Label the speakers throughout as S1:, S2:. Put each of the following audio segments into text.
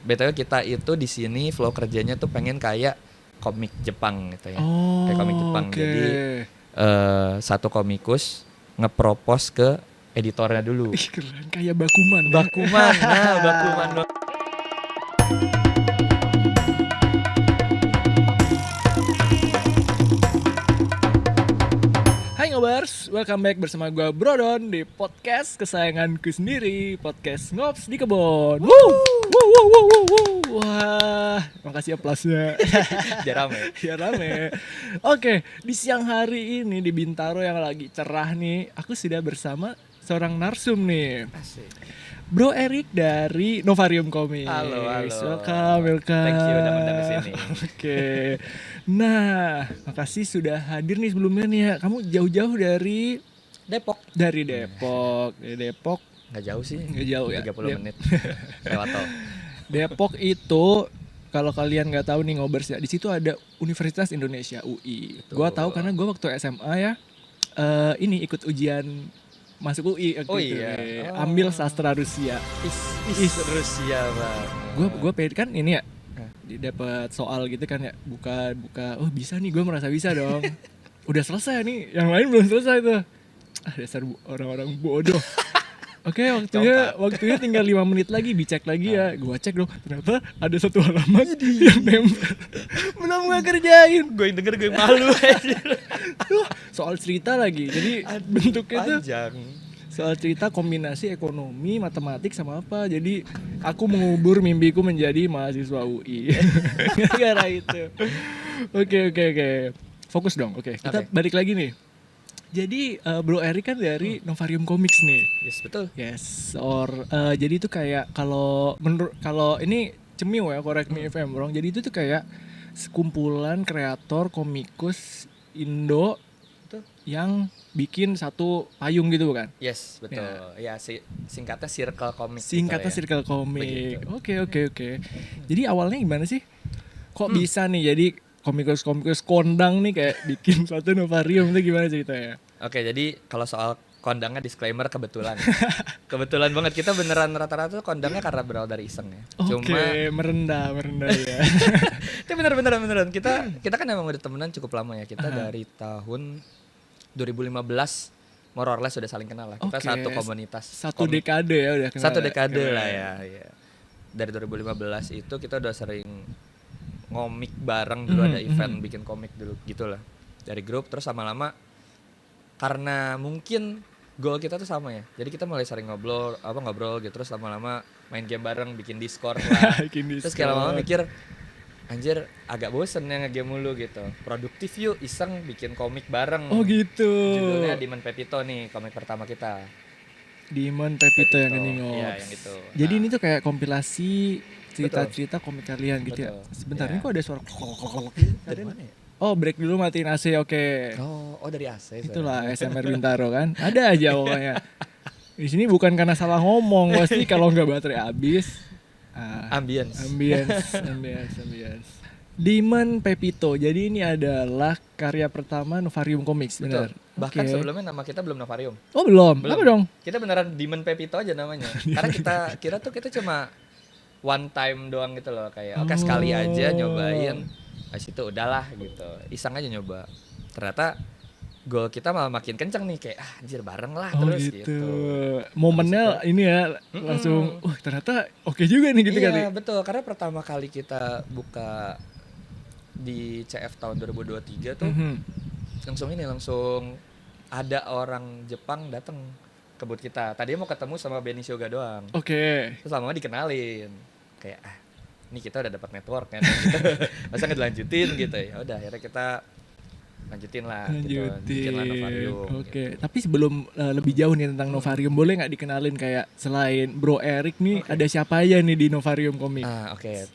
S1: BTW kita itu di sini flow kerjanya tuh pengen kayak komik Jepang gitu ya. Kayak komik Jepang.
S2: Oke.
S1: Jadi satu komikus ngepropose ke editornya dulu.
S2: Ih, keren, kayak Bakuman.
S1: Bakuman, Bakuman.
S2: Hai Ngobers, welcome back bersama gue Brodon di podcast kesayanganku sendiri, podcast Ngops di Kebon. Wah, makasih ya plusnya.
S1: Biar rame.
S2: Ya rame. Oke, di siang hari ini di Bintaro yang lagi cerah nih, aku sudah bersama seorang narsum nih.
S1: Asik.
S2: Bro Erik dari Novarium Comics.
S1: Halo.
S2: Welcome.
S1: Thank you udah undang ke sini.
S2: Oke. Nah, makasih sudah hadir nih sebelumnya nih ya. Kamu jauh-jauh dari
S1: Depok.
S2: Dari Depok.
S1: Nggak jauh sih.
S2: Nggak jauh ya.
S1: 30 menit lewat tol.
S2: Depok itu kalau kalian nggak tahu nih Ngobers ya, di situ ada Universitas Indonesia UI.
S1: Betul.
S2: Gua tahu karena gua waktu SMA ya ini ikut ujian masuk UI waktu itu. Ambil sastra Rusia.
S1: Is Rusia banget.
S2: Gue pede kan ini ya dapat soal gitu kan ya, buka oh bisa nih, gue merasa bisa dong. Udah selesai nih, yang lain belum selesai tuh. Dasar orang-orang bodoh. Oke, waktunya tinggal 5 menit lagi, dicek lagi ya. Gue cek dong, ternyata ada satu halaman yang nempel. Belum gue kerjain.
S1: Gue yang denger gue malu aja.
S2: Soal cerita lagi, jadi bentuknya tuh
S1: Panjang.
S2: soal cerita kombinasi ekonomi, matematik sama apa. Jadi aku mengubur mimpiku menjadi mahasiswa UI. Gara-gara itu. Oke. Fokus dong. Oke. Kita balik lagi nih. Jadi Bro Erik kan dari Novarium Comics nih.
S1: Yes, betul.
S2: Yes. Jadi itu kayak kalau ini cemiu ya, correct me if I'm wrong. Jadi itu tuh kayak sekumpulan kreator komikus Indo yang bikin satu payung gitu bukan?
S1: Yes, betul. Ya, singkatnya Circle Comic.
S2: Singkatnya
S1: gitu ya.
S2: Circle Comic.
S1: Begitu.
S2: Oke. Jadi awalnya gimana sih? Kok bisa nih jadi komikus kondang nih kayak bikin suatu Novarium itu gimana ceritanya?
S1: Oke, jadi kalau soal kondangnya disclaimer kebetulan. Kebetulan banget, kita beneran rata-rata tuh kondangnya karena berawal dari iseng ya.
S2: Oke, merendah ya.
S1: Itu beneran. Kita kan emang udah temenan cukup lama ya. Kita dari tahun 2015 more or less sudah saling kenal lah. Kita satu komunitas.
S2: Satu dekade ya udah kenal.
S1: Satu dekade lah ya. Dari 2015 itu kita udah sering ngomik bareng dulu, ada event bikin komik dulu gitulah. Dari grup terus lama-lama karena mungkin goal kita tuh sama ya. Jadi kita mulai sering ngobrol gitu, terus lama-lama main game bareng, bikin Discord lah. Terus kayak lama-lama mikir anjir agak bosen ya nge-game mulu gitu. Produktif yuk, iseng bikin komik bareng.
S2: Oh gitu.
S1: Judulnya Demon Pepito nih, komik pertama kita.
S2: Demon Pepito yang ini Ngops.
S1: Iya, yang itu.
S2: Jadi ini tuh kayak kompilasi cerita-cerita komik kalian gitu ya. Sebentar ini kok ada suara
S1: Dari mana ya?
S2: Oh, break dulu, matiin AC, oke.
S1: Oh dari AC.
S2: Itulah SMR Bintaro kan. Ada aja pokoknya. Di sini bukan karena salah ngomong, pasti kalau nggak baterai habis.
S1: Ambience.
S2: Demon Pepito. Jadi ini adalah karya pertama Novarium Comics, benar.
S1: Bahkan sebelumnya nama kita belum Novarium.
S2: Oh, belum. Apa dong?
S1: Kita beneran Demon Pepito aja namanya. Karena kita cuma one time doang gitu loh, kayak oke sekali aja nyobain. Habis itu udahlah gitu. Iseng aja nyoba. Ternyata goal kita malah makin kenceng nih, kayak anjir bareng lah terus gitu.
S2: Momennya ini ya langsung ternyata oke juga nih gitu kan.
S1: Iya, betul. Karena pertama kali kita buka di CF tahun 2023 tuh langsung ada orang Jepang datang ke booth kita. Tadinya mau ketemu sama Benicio Ga doang.
S2: Oke.
S1: Terus lama-lama dikenalin. Kayak ini kita udah dapat network kan. Masa nggak dilanjutin gitu ya. Udah akhirnya kita lanjutin lah gitu. Bikin lah Novarium.
S2: Oke. Gitu. Tapi sebelum lebih jauh nih tentang Novarium, boleh nggak dikenalin kayak selain Bro Erik nih ada siapa aja nih di Novarium Comics?
S1: Oke.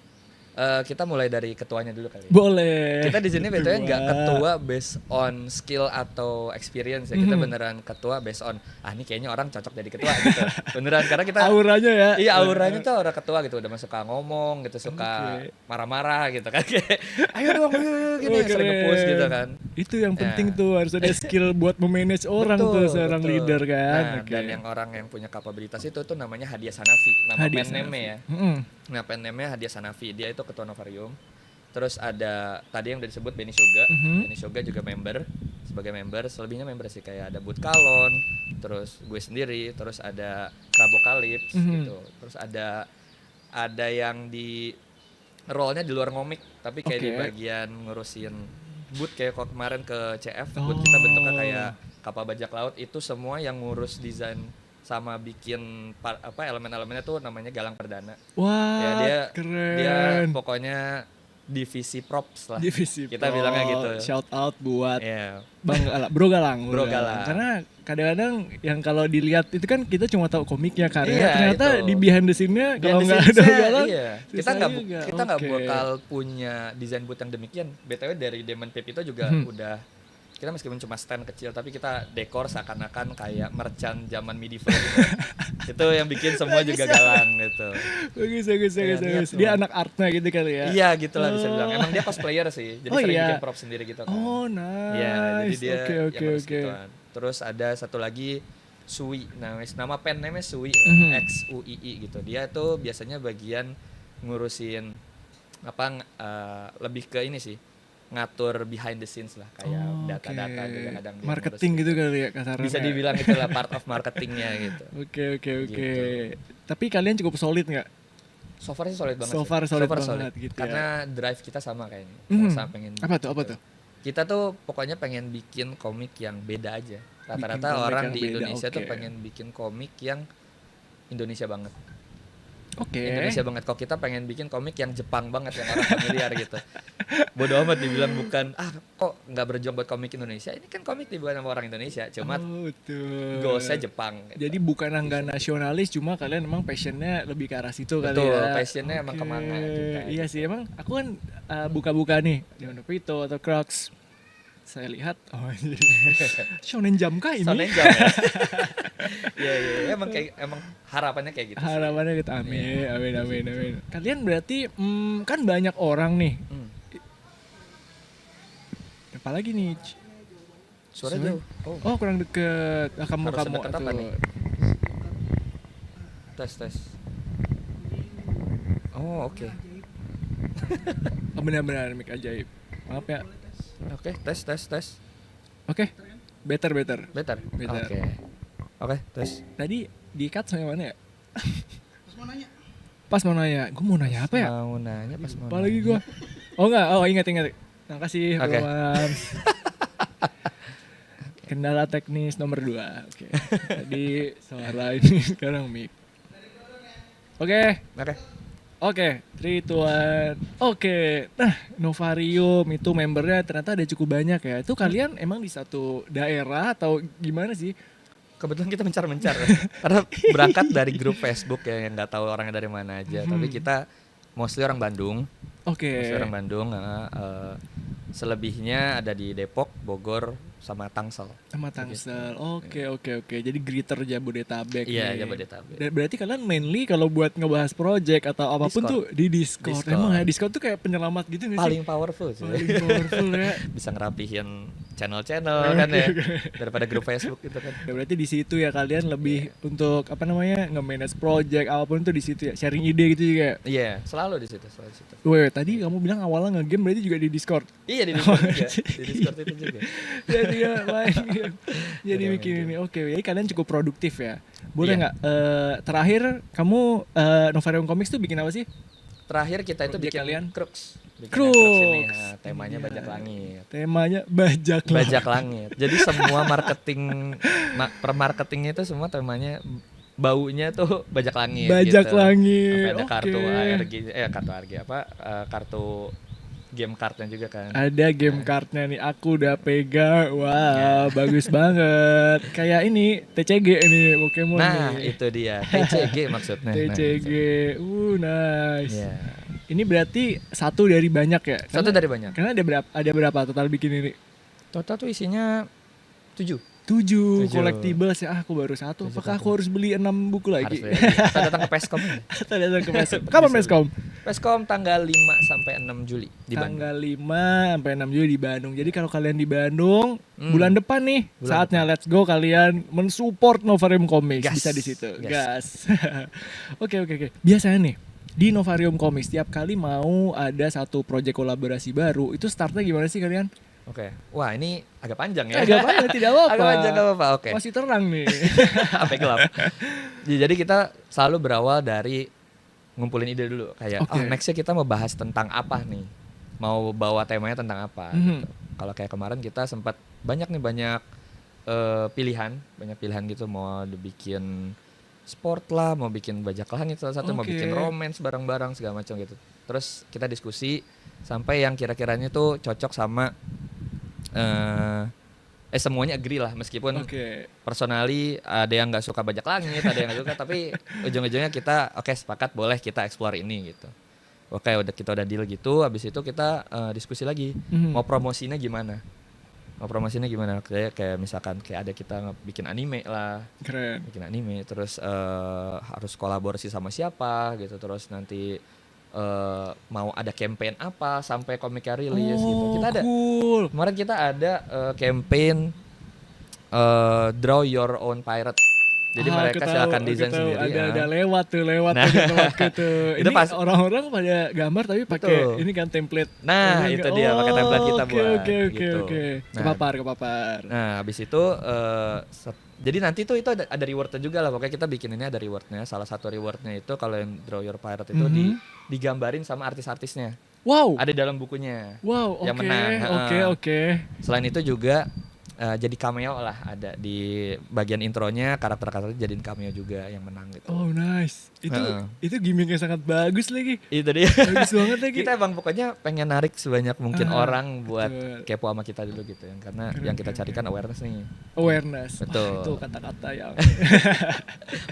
S1: Kita mulai dari ketuanya dulu kali.
S2: Boleh.
S1: Kita di sini betulnya nggak
S2: Ketua.
S1: ketua based on skill atau experience ya. Kita beneran ketua based on ini kayaknya orang cocok jadi ketua gitu. Beneran karena kita
S2: Auranya ya.
S1: iya auranya tuh aura ketua gitu, udah suka ngomong gitu, suka marah-marah gitu kan. Kayak ayo dong ayo gini
S2: Oh,
S1: sering
S2: keren.
S1: nge-push gitu kan.
S2: Itu yang penting
S1: Ya.
S2: tuh, harus ada skill buat memanage orang tuh seorang
S1: betul.
S2: leader kan.
S1: Nah,
S2: Oke.
S1: dan yang orang yang punya kapabilitas itu tuh namanya Hadiah Sanafi, nama
S2: Hadiah
S1: pen name-nya ya. Nah, pen name-nya Hadiah Sanafi. Dia itu ketua Novarium. Terus ada tadi yang udah disebut Benny Shoga. Benny Shoga juga member, sebagai member. Selebihnya member sih, kayak ada Bud Kalon, terus gue sendiri, terus ada Krabokalips gitu. Terus ada yang di role-nya di luar ngomik, tapi kayak di
S2: Oke.
S1: bagian ngurusin Bud, kayak kok kemarin ke CF,
S2: Oh.
S1: Bud kita bentuknya kayak kapal bajak laut, itu semua yang ngurus desain sama bikin elemen-elemennya tuh namanya Galang Perdana.
S2: Wah,
S1: Ya dia
S2: keren.
S1: pokoknya divisi props lah.
S2: Divisi
S1: Kita
S2: Pro.
S1: bilangnya gitu.
S2: Shout out buat
S1: Iya.
S2: Bro Galang.
S1: Bro Galang.
S2: Karena kadang-kadang yang kalau dilihat itu kan kita cuma tahu komiknya karya.
S1: Iya,
S2: Ternyata
S1: itu.
S2: di behind the scene-nya kalau
S1: Behind the
S2: nggak ada
S1: scenes-nya,
S2: Galang,
S1: iya.
S2: susah
S1: Kita nggak
S2: juga.
S1: bakal punya desain boot yang demikian. BTW dari Demon Pip itu juga udah, kita meskipun cuma stand kecil tapi kita dekor seakan-akan kayak merchant zaman medieval gitu. Itu yang bikin semua juga Galang gitu.
S2: Bagus.
S1: Iya, niat
S2: Dia
S1: tuh.
S2: anak artnya gitu kali ya.
S1: Iya gitulah bisa bilang. Emang dia cosplayer sih. Jadi
S2: Oh,
S1: sering
S2: iya.
S1: bikin prop sendiri gitu kan.
S2: Oh, nice.
S1: Iya, jadi dia
S2: Oke.
S1: yang harus gituan. Terus ada satu lagi Sui, nama pen name-nya Sui, XUII gitu. Dia tuh biasanya bagian ngurusin lebih ke ini sih, ngatur behind the scenes lah, kayak data-data juga kadang dia
S2: Marketing
S1: ngurus
S2: gitu kali ya kasarnya.
S1: Bisa dibilang itulah part of marketingnya gitu.
S2: Oke.
S1: Gitu.
S2: Tapi kalian cukup solid nggak?
S1: So far sih solid banget.
S2: So
S1: sih.
S2: far solid banget gitu ya.
S1: Karena drive kita sama kayaknya. Sama pengen.
S2: Apa tuh?
S1: Kita tuh pokoknya pengen bikin komik yang beda aja. Rata-rata
S2: komik
S1: orang
S2: yang
S1: di
S2: beda,
S1: Indonesia tuh
S2: oke.
S1: pengen bikin komik yang Indonesia banget.
S2: Oke.
S1: Indonesia banget. Kok kita pengen bikin komik yang Jepang banget, yang orang familiar gitu. Bodoh amat dibilang bukan, kok nggak berjuang buat komik Indonesia. Ini kan komik dibuat sama orang Indonesia, cuma
S2: Betul.
S1: goalsnya Jepang gitu.
S2: Jadi bukan nggak nasionalis, cuma kalian emang passionnya lebih ke arah situ kali
S1: Betul,
S2: ya.
S1: passionnya emang
S2: Oke.
S1: kemana kita.
S2: Iya sih, emang aku kan buka-buka nih di Pito atau Crocs. Saya lihat, Shonen Jump kah ini?
S1: Shonen Jump ya. Iya, emang harapannya kayak gitu. sih.
S2: Harapannya gitu, amin. Kalian berarti kan banyak orang nih. Apalagi nih?
S1: Suara jauh.
S2: Oh kurang deket. Kamu
S1: Harus sedekat apa
S2: tuh.
S1: nih? Tes. Oh, oke.
S2: Oh, benar-benar mic ajaib. Maaf ya.
S1: Oke, tes.
S2: Oke. Better.
S1: Better.
S2: Better.
S1: Oke, tes.
S2: Tadi di cut sampai mana ya? Pas mau nanya. Gue mau nanya apa ya?
S1: Mau nanya pas mau.
S2: Apalagi gue. Oh enggak. Oh ingat. Makasih
S1: Oke.
S2: Roman. Kendala teknis nomor 2. Oke. Tadi suara ini sekarang mic. Oke. 3, 2, 1. Oke. Nah, Novarium itu membernya ternyata ada cukup banyak ya. Itu kalian emang di satu daerah atau gimana sih?
S1: Kebetulan kita mencar karena berangkat dari grup Facebook ya, yang nggak tahu orangnya dari mana aja. Tapi kita mostly orang Bandung.
S2: Oke.
S1: Selebihnya ada di Depok, Bogor, sama Tangsel.
S2: Sama Tangsel. Oke. Jadi greeter Jabodetabek
S1: Iya,
S2: nih.
S1: Jabodetabek.
S2: Dan berarti kalian mainly kalau buat ngebahas project atau apapun
S1: Discord.
S2: tuh di Discord. Emang ya Discord tuh kayak penyelamat gitu nggak sih?
S1: Paling powerful sih.
S2: Paling powerful ya.
S1: Bisa ngerapihin channel-channel kan ya, daripada grup Facebook gitu kan.
S2: Ya berarti di situ ya kalian lebih untuk nge-manage project apapun tuh di situ ya, sharing ide gitu juga.
S1: Iya, selalu di situ.
S2: Weh, tadi kamu bilang awalnya nge-game berarti juga di Discord.
S1: Iya, di Discord juga. Di Discord itu juga.
S2: Jadi ya main game. Jadi
S1: Main
S2: bikin
S1: game.
S2: ini. Oke, jadi kalian cukup produktif ya. Boleh
S1: Iya.
S2: nggak terakhir kamu Novarium Comics tuh bikin apa sih?
S1: Terakhir kita itu
S2: Project
S1: bikin
S2: kalian?
S1: Crux. Bikin
S2: Crux.
S1: ini, temanya
S2: Iya.
S1: bajak langit.
S2: Temanya bajak lah.
S1: Bajak langit. Jadi semua marketingnya itu semua temanya baunya tuh bajak langit.
S2: Bajak
S1: gitu.
S2: langit.
S1: Sampai ada
S2: Oke.
S1: kartu ARG, kartu ARG kartu game cardnya juga kan.
S2: Ada game cardnya nih, aku udah pegang. Wah, bagus banget. Kayak ini TCG ini Pokemon
S1: Nah,
S2: nih.
S1: itu dia. TCG maksudnya. Nah,
S2: TCG. Nice.
S1: ya.
S2: Ini berarti satu dari banyak ya?
S1: Satu dari banyak.
S2: Karena ada berapa total bikin ini?
S1: Total tuh isinya 7.
S2: 7
S1: 7.
S2: collectibles ya. Aku baru 1.
S1: 7
S2: Apakah
S1: kartu.
S2: aku harus beli 6 buku
S1: Harus
S2: lagi?
S1: beli. Kita datang ke Peskom.
S2: Atau datang ke Peskom? Kapan Peskom?
S1: Peskom tanggal 5 sampai 6 Juli di Bandung.
S2: Tanggal 5 sampai 6 Juli di Bandung. Jadi kalau kalian di Bandung, bulan depan nih,
S1: Bulan
S2: saatnya let's go kalian mensupport Novarium Comics.
S1: Gas.
S2: Bisa di situ.
S1: Gas.
S2: Gas. Oke. Biasanya nih di Novarium Comics tiap kali mau ada satu proyek kolaborasi baru, itu startnya gimana sih kalian?
S1: Oke. Wah, ini agak panjang ya.
S2: Agak panjang, tidak apa-apa.
S1: Agak panjang, gak apa-apa. Oke.
S2: Masih terang nih.
S1: Sampai gelap. Jadi kita selalu berawal dari ngumpulin ide dulu. Kayak,
S2: Oke.
S1: nextnya kita mau bahas tentang apa nih? Mau bawa temanya tentang apa? Gitu. Kalau kayak kemarin kita sempat banyak pilihan. Banyak pilihan gitu. Mau dibikin sport lah, mau bikin bajak langit salah satu, mau
S2: Oke.
S1: bikin romance bareng-bareng segala macam gitu. Terus kita diskusi sampai yang kira-kiranya tuh cocok sama semuanya agree lah, meskipun
S2: Oke.
S1: personally ada yang nggak suka bajak langit, ada yang nggak suka, tapi ujung-ujungnya kita sepakat boleh kita explore ini gitu. Oke, kita udah deal gitu, habis itu kita diskusi lagi mau promosinya gimana. Kayak misalkan kayak ada kita bikin anime lah,
S2: Keren.
S1: bikin anime, terus harus kolaborasi sama siapa gitu, terus nanti mau ada campaign apa sampai komiknya rilis gitu. Kita ada
S2: Cool.
S1: kemarin kita ada campaign Draw Your Own Pirate. Jadi mereka silakan desain sendiri.
S2: Ada lewat
S1: Nah.
S2: tuh tempatku tuh.
S1: Itu
S2: Ini
S1: pas-
S2: orang-orang pada gambar tapi pakai
S1: Betul.
S2: ini kan template.
S1: Nah, itu dia, pakai template kita buat,
S2: Oke.
S1: gitu. Nah.
S2: Kepapar.
S1: Nah, habis itu jadi nanti tuh itu ada rewardnya juga lah. Pokoknya kita bikin ini ada rewardnya. Salah satu rewardnya itu kalau yang Draw Your Pirate itu digambarin sama artis-artisnya.
S2: Wow.
S1: Ada dalam bukunya.
S2: Wow,
S1: yang menang.
S2: Oke.
S1: Selain itu juga jadi cameo lah, ada di bagian intronya karakter-karakternya jadiin cameo juga yang menang gitu.
S2: Oh, nice. Itu gimmicknya sangat bagus lagi.
S1: Itu dia.
S2: Bagus banget lagi.
S1: Kita emang pokoknya pengen narik sebanyak mungkin orang buat
S2: betul.
S1: kepo sama kita dulu gitu ya, karena
S2: Keren,
S1: yang kita
S2: keren,
S1: carikan awareness nih.
S2: Awareness.
S1: Betul.
S2: Wah, itu kata-kata yang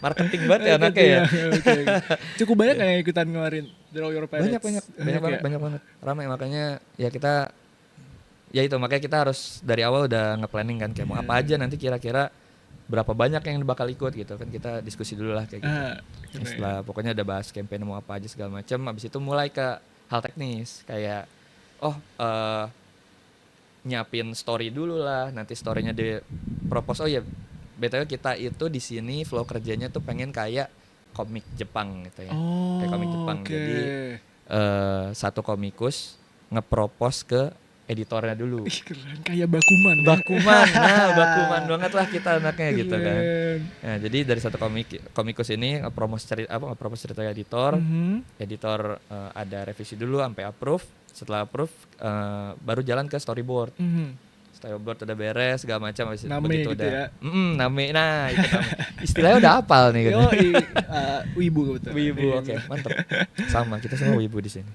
S1: Marketing banget ya anaknya ya.
S2: Oke. Cukup banyak nggak yang ikutan ngeluarin Draw Your Pirates?
S1: Banyak banget. Ramai, makanya ya kita ya itu, makanya kita harus dari awal udah nge-planning kan kayak mau apa aja nanti kira-kira berapa banyak yang bakal ikut gitu kan, kita diskusi dulu lah kayak gitu. Setelah pokoknya udah bahas campaign mau apa aja segala macam, habis itu mulai ke hal teknis kayak nyiapin story dulu lah, nanti storynya di propose. Oh ya, BTW kita itu di sini flow kerjanya tuh pengen kayak komik Jepang gitu ya. Kayak komik Jepang. Jadi satu komikus nge-propose ke editornya dulu.
S2: Ih, keren, kayak Bakuman.
S1: Bakuman banget lah kita anaknya gitu kan.
S2: Keren.
S1: Nah, jadi dari satu komikus ini nge-propose cerita editor. Editor ada revisi dulu sampai approve. Setelah approve baru jalan ke storyboard. Storyboard udah beres segala macam, habis
S2: Name
S1: begitu
S2: gitu
S1: udah.
S2: ya.
S1: Name. Nah, itu name. Istilahnya udah hafal nih kan.
S2: Wibu betul.
S1: Wibu, oke, mantap. Sama, kita semua wibu di sini.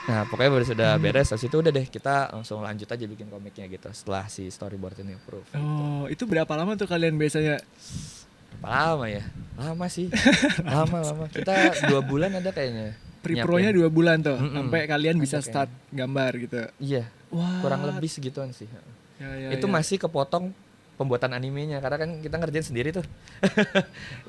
S1: Nah, pokoknya baru sudah beres, habis itu udah deh kita langsung lanjut aja bikin komiknya gitu setelah si storyboard ini approve.
S2: Oh, itu berapa lama tuh kalian biasanya?
S1: Berapa lama ya? Lama sih. lama. Kita 2 bulan ada kayaknya.
S2: Pre-pro-nya 2 bulan tuh, sampai kalian bisa
S1: Ada
S2: start gambar gitu.
S1: Iya.
S2: Wah.
S1: Kurang lebih segituan sih.
S2: Ya.
S1: Itu masih kepotong pembuatan animenya karena kan kita ngerjain sendiri tuh.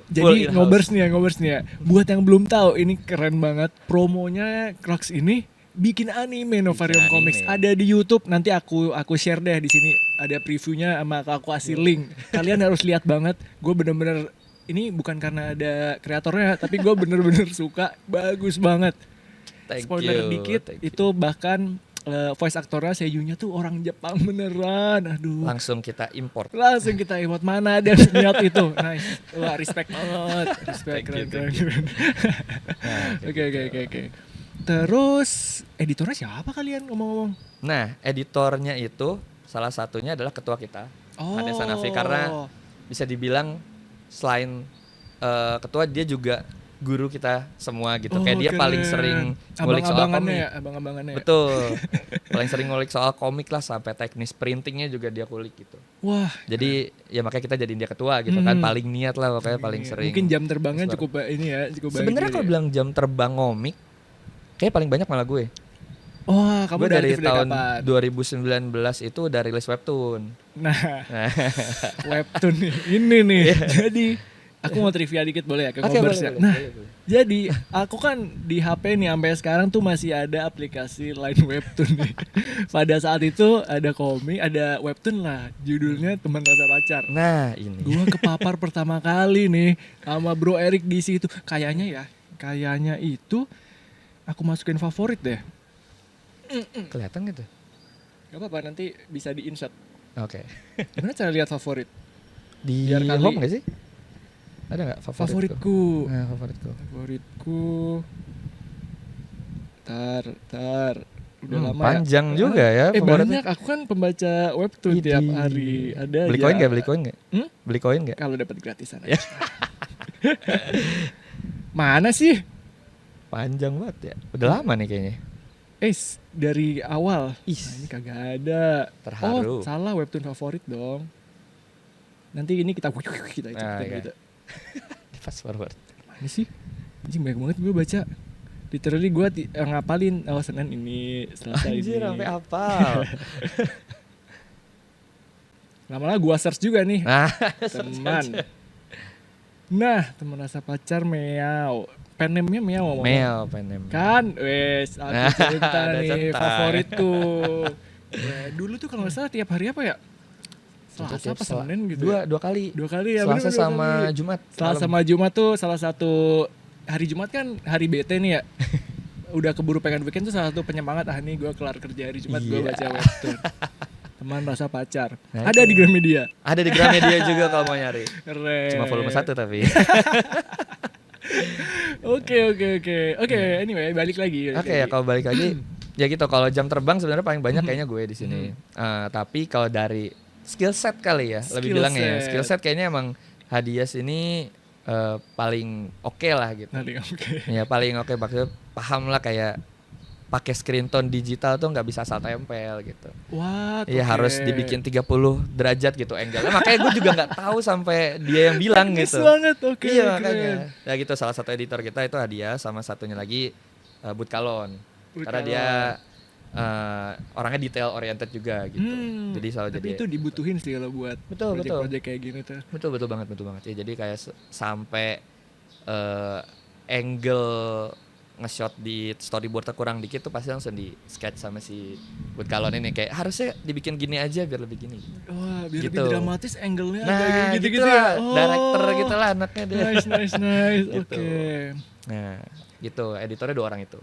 S2: Jadi ngobers nih ya. Buat yang belum tahu, ini keren banget. Promonya Crocs ini bikin anime Novarium Comics. Ada di YouTube. Nanti aku share deh di sini. Ada previewnya sama aku kasih link. Kalian harus lihat banget. Gue bener-bener, ini bukan karena ada kreatornya, tapi gue bener-bener suka. Bagus banget. Spoiler dikit, itu bahkan voice aktornya seiyunya tuh orang Jepang beneran. Aduh.
S1: Langsung kita import.
S2: Mana ada niat itu. Nice. Wah, respect banget. Respect, keren. Oke. Terus editornya siapa kalian ngomong-ngomong?
S1: Nah, editornya itu salah satunya adalah ketua kita, Hades Hanafi, karena bisa dibilang selain ketua dia juga guru kita semua gitu.
S2: Oh,
S1: Kayak dia paling
S2: keren.
S1: sering ngulik soal
S2: Abang-abangannya
S1: komik.
S2: ya, abang-abangannya ya.
S1: Betul. Paling sering ngulik soal komik lah, sampai teknis printingnya juga dia kulik gitu.
S2: Wah,
S1: Jadi ya makanya kita jadiin dia ketua gitu kan, paling niat lah pokoknya paling
S2: ini
S1: sering.
S2: mungkin jam terbangnya
S1: explore.
S2: cukup ini ya, cukup baik.
S1: Sebenarnya kalau bilang jam terbang komik, kayak paling banyak malah gue.
S2: Wah, kamu
S1: Gue
S2: udah
S1: dari
S2: aktif dari
S1: tahun
S2: kapan?
S1: 2019 itu udah rilis webtoon.
S2: Nah,
S1: Nah,
S2: webtoon nih, ini nih. Jadi aku mau trivia dikit boleh ya ke
S1: oke,
S2: Ngobers
S1: boleh,
S2: ya.
S1: boleh,
S2: Nah,
S1: boleh.
S2: jadi aku kan di HP nih sampai sekarang tuh masih ada aplikasi Line Webtoon nih. Pada saat itu ada komik, ada webtoon lah, judulnya Teman Rasa Pacar.
S1: Nah, ini.
S2: Gua kepapar pertama kali nih sama Bro Erik di situ. Kayaknya itu aku masukin favorit deh.
S1: Kelihatan gitu.
S2: Gak apa-apa, nanti bisa di-insert.
S1: Oke.
S2: Gimana cara lihat favorit?
S1: Di
S2: Biar kali-
S1: home gak sih? Ada nggak favoritku?
S2: Favoritku.
S1: Nah, favoritku.
S2: Favoritku. Tar. Udah lama
S1: Panjang
S2: ya.
S1: juga ya favoritnya.
S2: Banyak. Aku kan pembaca webtoon
S1: Idih.
S2: tiap hari. Ada
S1: Beli
S2: aja.
S1: koin nggak? Beli koin nggak?
S2: Hmm?
S1: Beli koin nggak?
S2: Kalau dapat gratisan aja. Mana sih?
S1: Panjang banget ya. Udah lama nih kayaknya.
S2: Dari awal.
S1: Ih.
S2: Nah, ini kagak ada.
S1: Terharu.
S2: Oh, salah, webtoon favorit dong. Nanti ini kita ikutin
S1: Nah, iya.
S2: gitu.
S1: Fast forward.
S2: Mana sih? Anjing banyak banget gue baca. Literally gue ngapalin Senin ini, Selasa
S1: Anjir,
S2: ini.
S1: sampai hafal.
S2: Lama-lama gue search juga nih.
S1: Nah,
S2: Teman. Nah, teman rasa pacar meow. Pen name-nya meow. ngomong.
S1: Mel penem.
S2: Kan, wes, aku
S1: Nah,
S2: cerita
S1: udah
S2: nih
S1: centang.
S2: favoritku. Wah, dulu tuh kalau nggak salah tiap hari apa ya? Selasa apa Senin gitu ya?
S1: Dua kali.
S2: Dua kali ya,
S1: Selasa
S2: bener, dua
S1: sama
S2: kali.
S1: Jumat.
S2: Selasa sama Jumat tuh salah satu hari Jumat kan hari BT nih ya. Udah keburu pengen weekend tuh salah satu penyemangat nih gue kelar kerja hari Jumat gue
S1: Iya.
S2: baca webtoon. Teman rasa pacar.
S1: Nah,
S2: Ada
S1: itu.
S2: di Gramedia.
S1: Ada di Gramedia juga kalau mau nyari.
S2: Keren.
S1: Cuma volume 1 tapi.
S2: Oke, anyway balik lagi.
S1: Oke ya, kalau balik lagi ya gitu, kalau jam terbang sebenarnya paling banyak kayaknya gue di sini. Tapi kalau dari skill set kali ya, lebih
S2: Skill
S1: bilangnya ya.
S2: set.
S1: Skill set kayaknya emang Hadias ini paling oke lah gitu.
S2: Oke.
S1: Ya paling oke, maksudnya paham lah kayak pakai screen tone digital tuh nggak bisa asal tempel gitu.
S2: What?
S1: Iya,
S2: Oke.
S1: harus dibikin 30 derajat gitu angle-nya. Makanya gue juga nggak tahu sampai dia yang bilang
S2: Teknis
S1: gitu.
S2: banget, oke.
S1: Iya,
S2: keren.
S1: makanya. Ya gitu, salah satu editor kita itu Hadiah, sama satunya lagi Bud Kalon. Karena dia orangnya detail oriented juga gitu. Jadi selalu
S2: Tapi
S1: jadi
S2: itu dibutuhin sih kalau buat
S1: Betul.
S2: project kayak gini tuh.
S1: betul banget ya. Jadi kayak sampai angle nge-shot di storyboard kurang dikit tuh pasti langsung di sketch sama si Bud Kalon ini, kayak harusnya dibikin gini aja biar lebih gini.
S2: Wah, biar
S1: Gitu.
S2: lebih dramatis angle-nya
S1: Nah,
S2: agak
S1: gitu
S2: gitu-gitu
S1: lah,
S2: ya. Oh.
S1: director gitu lah anaknya dia.
S2: Nice.
S1: Gitu.
S2: Oke.
S1: Nah, gitu, editornya 2 orang itu.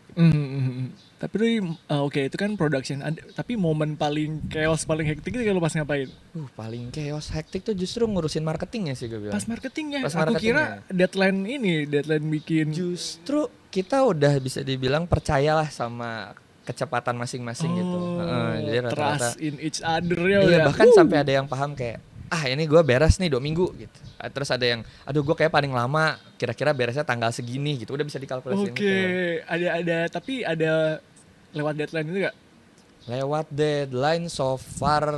S2: Tapi oke, itu kan production. Tapi momen paling chaos, paling hektik itu kalau pas ngapain?
S1: Paling chaos hektik tuh justru ngurusin marketingnya sih gue bilang.
S2: Pas marketingnya.
S1: Pas
S2: Aku kira deadline bikin.
S1: Justru kita udah bisa dibilang percayalah sama kecepatan masing-masing gitu. Jadi rata-rata
S2: trust in each other ya.
S1: iya,
S2: udah.
S1: bahkan sampai ada yang paham kayak ini gue beres nih 2 minggu gitu. Terus ada yang aduh gue kayak paling lama kira-kira beresnya tanggal segini gitu. Udah bisa dikalkulasiin
S2: Oke,
S1: gitu.
S2: tapi ada lewat deadline itu gak?
S1: Lewat deadline so far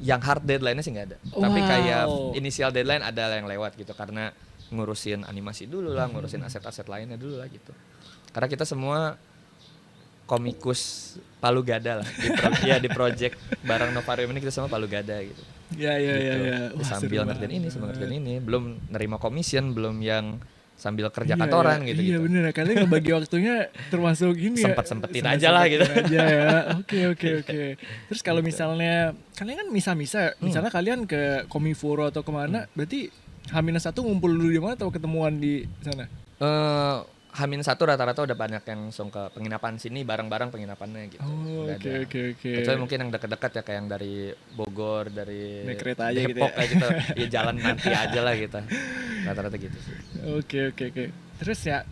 S1: yang hard deadline-nya sih nggak ada. Tapi
S2: Wow.
S1: kayak initial deadline ada yang lewat gitu, karena ngurusin animasi dulu lah, ngurusin aset-aset lainnya dulu lah gitu. Karena kita semua komikus Palu Gada lah di project bareng Novarium ini, kita semua Palu Gada gitu.
S2: Ya.
S1: Gitu.
S2: Wah,
S1: Sambil
S2: seru
S1: ngerjain ini, sambil
S2: banget.
S1: ngerjain ini, belum nerima commission, belum yang sambil kerja
S2: Iya,
S1: kantoran
S2: iya.
S1: gitu.
S2: Iya bener, kalian ngebagi waktunya termasuk ini ya.
S1: Sempet-sempetin aja lah gitu.
S2: Aja ya. Oke. Terus kalau misalnya kalian kan misa-misa, misalnya kalian ke Komifuro atau kemana, berarti H-1 ngumpul dulu di mana atau ketemuan di sana?
S1: H-1 rata-rata udah banyak yang langsung ke penginapan sini, bareng-bareng penginapannya gitu.
S2: Oh,
S1: Udah
S2: oke.
S1: ada. Kecuali mungkin yang dekat-dekat ya, kayak yang dari Bogor, dari
S2: Naik kereta aja gitu
S1: Depok
S2: ya.
S1: kayak gitu. Ya jalan nanti aja lah gitu. Rata-rata gitu sih.
S2: Oke. Terus ya,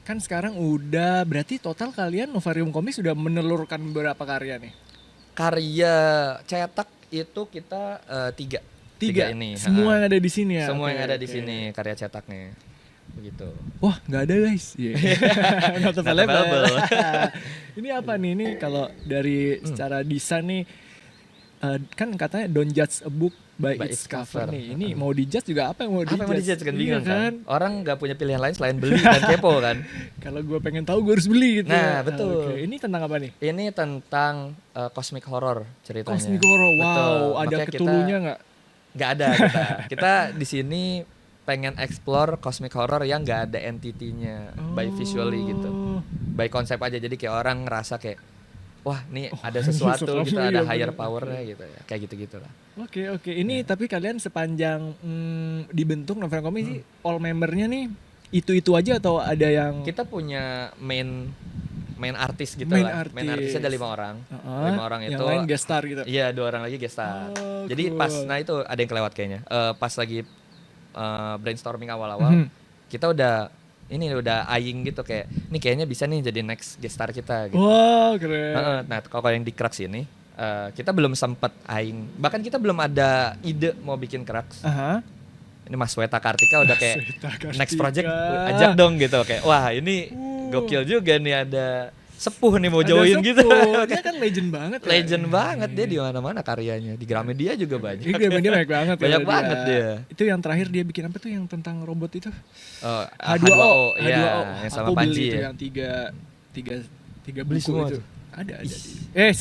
S2: kan sekarang udah berarti total kalian Novarium Comics sudah menelurkan beberapa karya nih?
S1: Karya cetak itu kita 3 ini.
S2: Semua yang ada di sini ya?
S1: Semua yang
S2: Oke,
S1: ada di
S2: oke.
S1: sini karya cetaknya. begitu.
S2: Wah, nggak ada guys. Yeah. Not
S1: Not
S2: available.
S1: available.
S2: Ini apa nih? Ini kalau dari secara desain nih, kan katanya don't judge a book by its cover nih. Ini mau dijudge juga apa yang mau dijudge?
S1: Apa yang mau dijudge kan
S2: Iya
S1: bingung kan? Orang nggak punya pilihan lain selain beli dan kepo kan.
S2: Kalau gue pengen tahu gue harus beli gitu.
S1: Nah,
S2: ya.
S1: betul.
S2: Oke. Ini tentang apa nih?
S1: Ini tentang cosmic horror ceritanya.
S2: Cosmic horror. Wow,
S1: Betul.
S2: ada
S1: Makanya
S2: ketulunya nggak?
S1: Nggak ada kita. Kita di sini pengen explore cosmic horror yang nggak ada entity-nya by visually gitu. By konsep aja, jadi kayak orang ngerasa kayak wah nih ada sesuatu
S2: serem,
S1: gitu,
S2: iya,
S1: ada higher
S2: bener.
S1: power-nya gitu ya. Kayak gitu-gitu lah.
S2: Oke. Ini tapi kalian sepanjang dibentuk Novel Komik sih, all membernya nih itu aja atau ada yang
S1: Kita punya main artis gitu
S2: Main
S1: lah. Main
S2: artis.
S1: artisnya ada 5 orang. 5 orang
S2: yang
S1: itu
S2: lain guest star gitu?
S1: iya 2 orang lagi guest star.
S2: Oh,
S1: Jadi
S2: cool.
S1: pas nah itu ada yang kelewat kayaknya. Pas lagi brainstorming awal-awal kita udah eyeing gitu kayak ini kayaknya bisa nih jadi next guest star kita gitu.
S2: Wow, keren.
S1: Nah kalau yang di Crux ini kita belum sempet eyeing, bahkan kita belum ada ide mau bikin Crux.
S2: Aha.
S1: Ini Mas Weta Kartika udah kayak
S2: Sweta Kartika.
S1: next project ajak dong gitu kayak wah ini gokil juga nih ada sepuh nih mau
S2: Ada
S1: join gitu.
S2: sepuh. Dia kan legend banget. ya.
S1: Legend banget dia di mana-mana karyanya. Di Gramedia juga banyak.
S2: Dia banyak banget. ya,
S1: Banyak banget dia.
S2: Itu yang terakhir dia bikin apa tuh yang tentang robot itu?
S1: Oh,
S2: H2O.
S1: iya, yang sama
S2: Aku beli
S1: Panji
S2: itu
S1: ya.
S2: yang tiga
S1: Beli
S2: buku
S1: semua
S2: itu.
S1: tuh?
S2: Ada.
S1: Ih.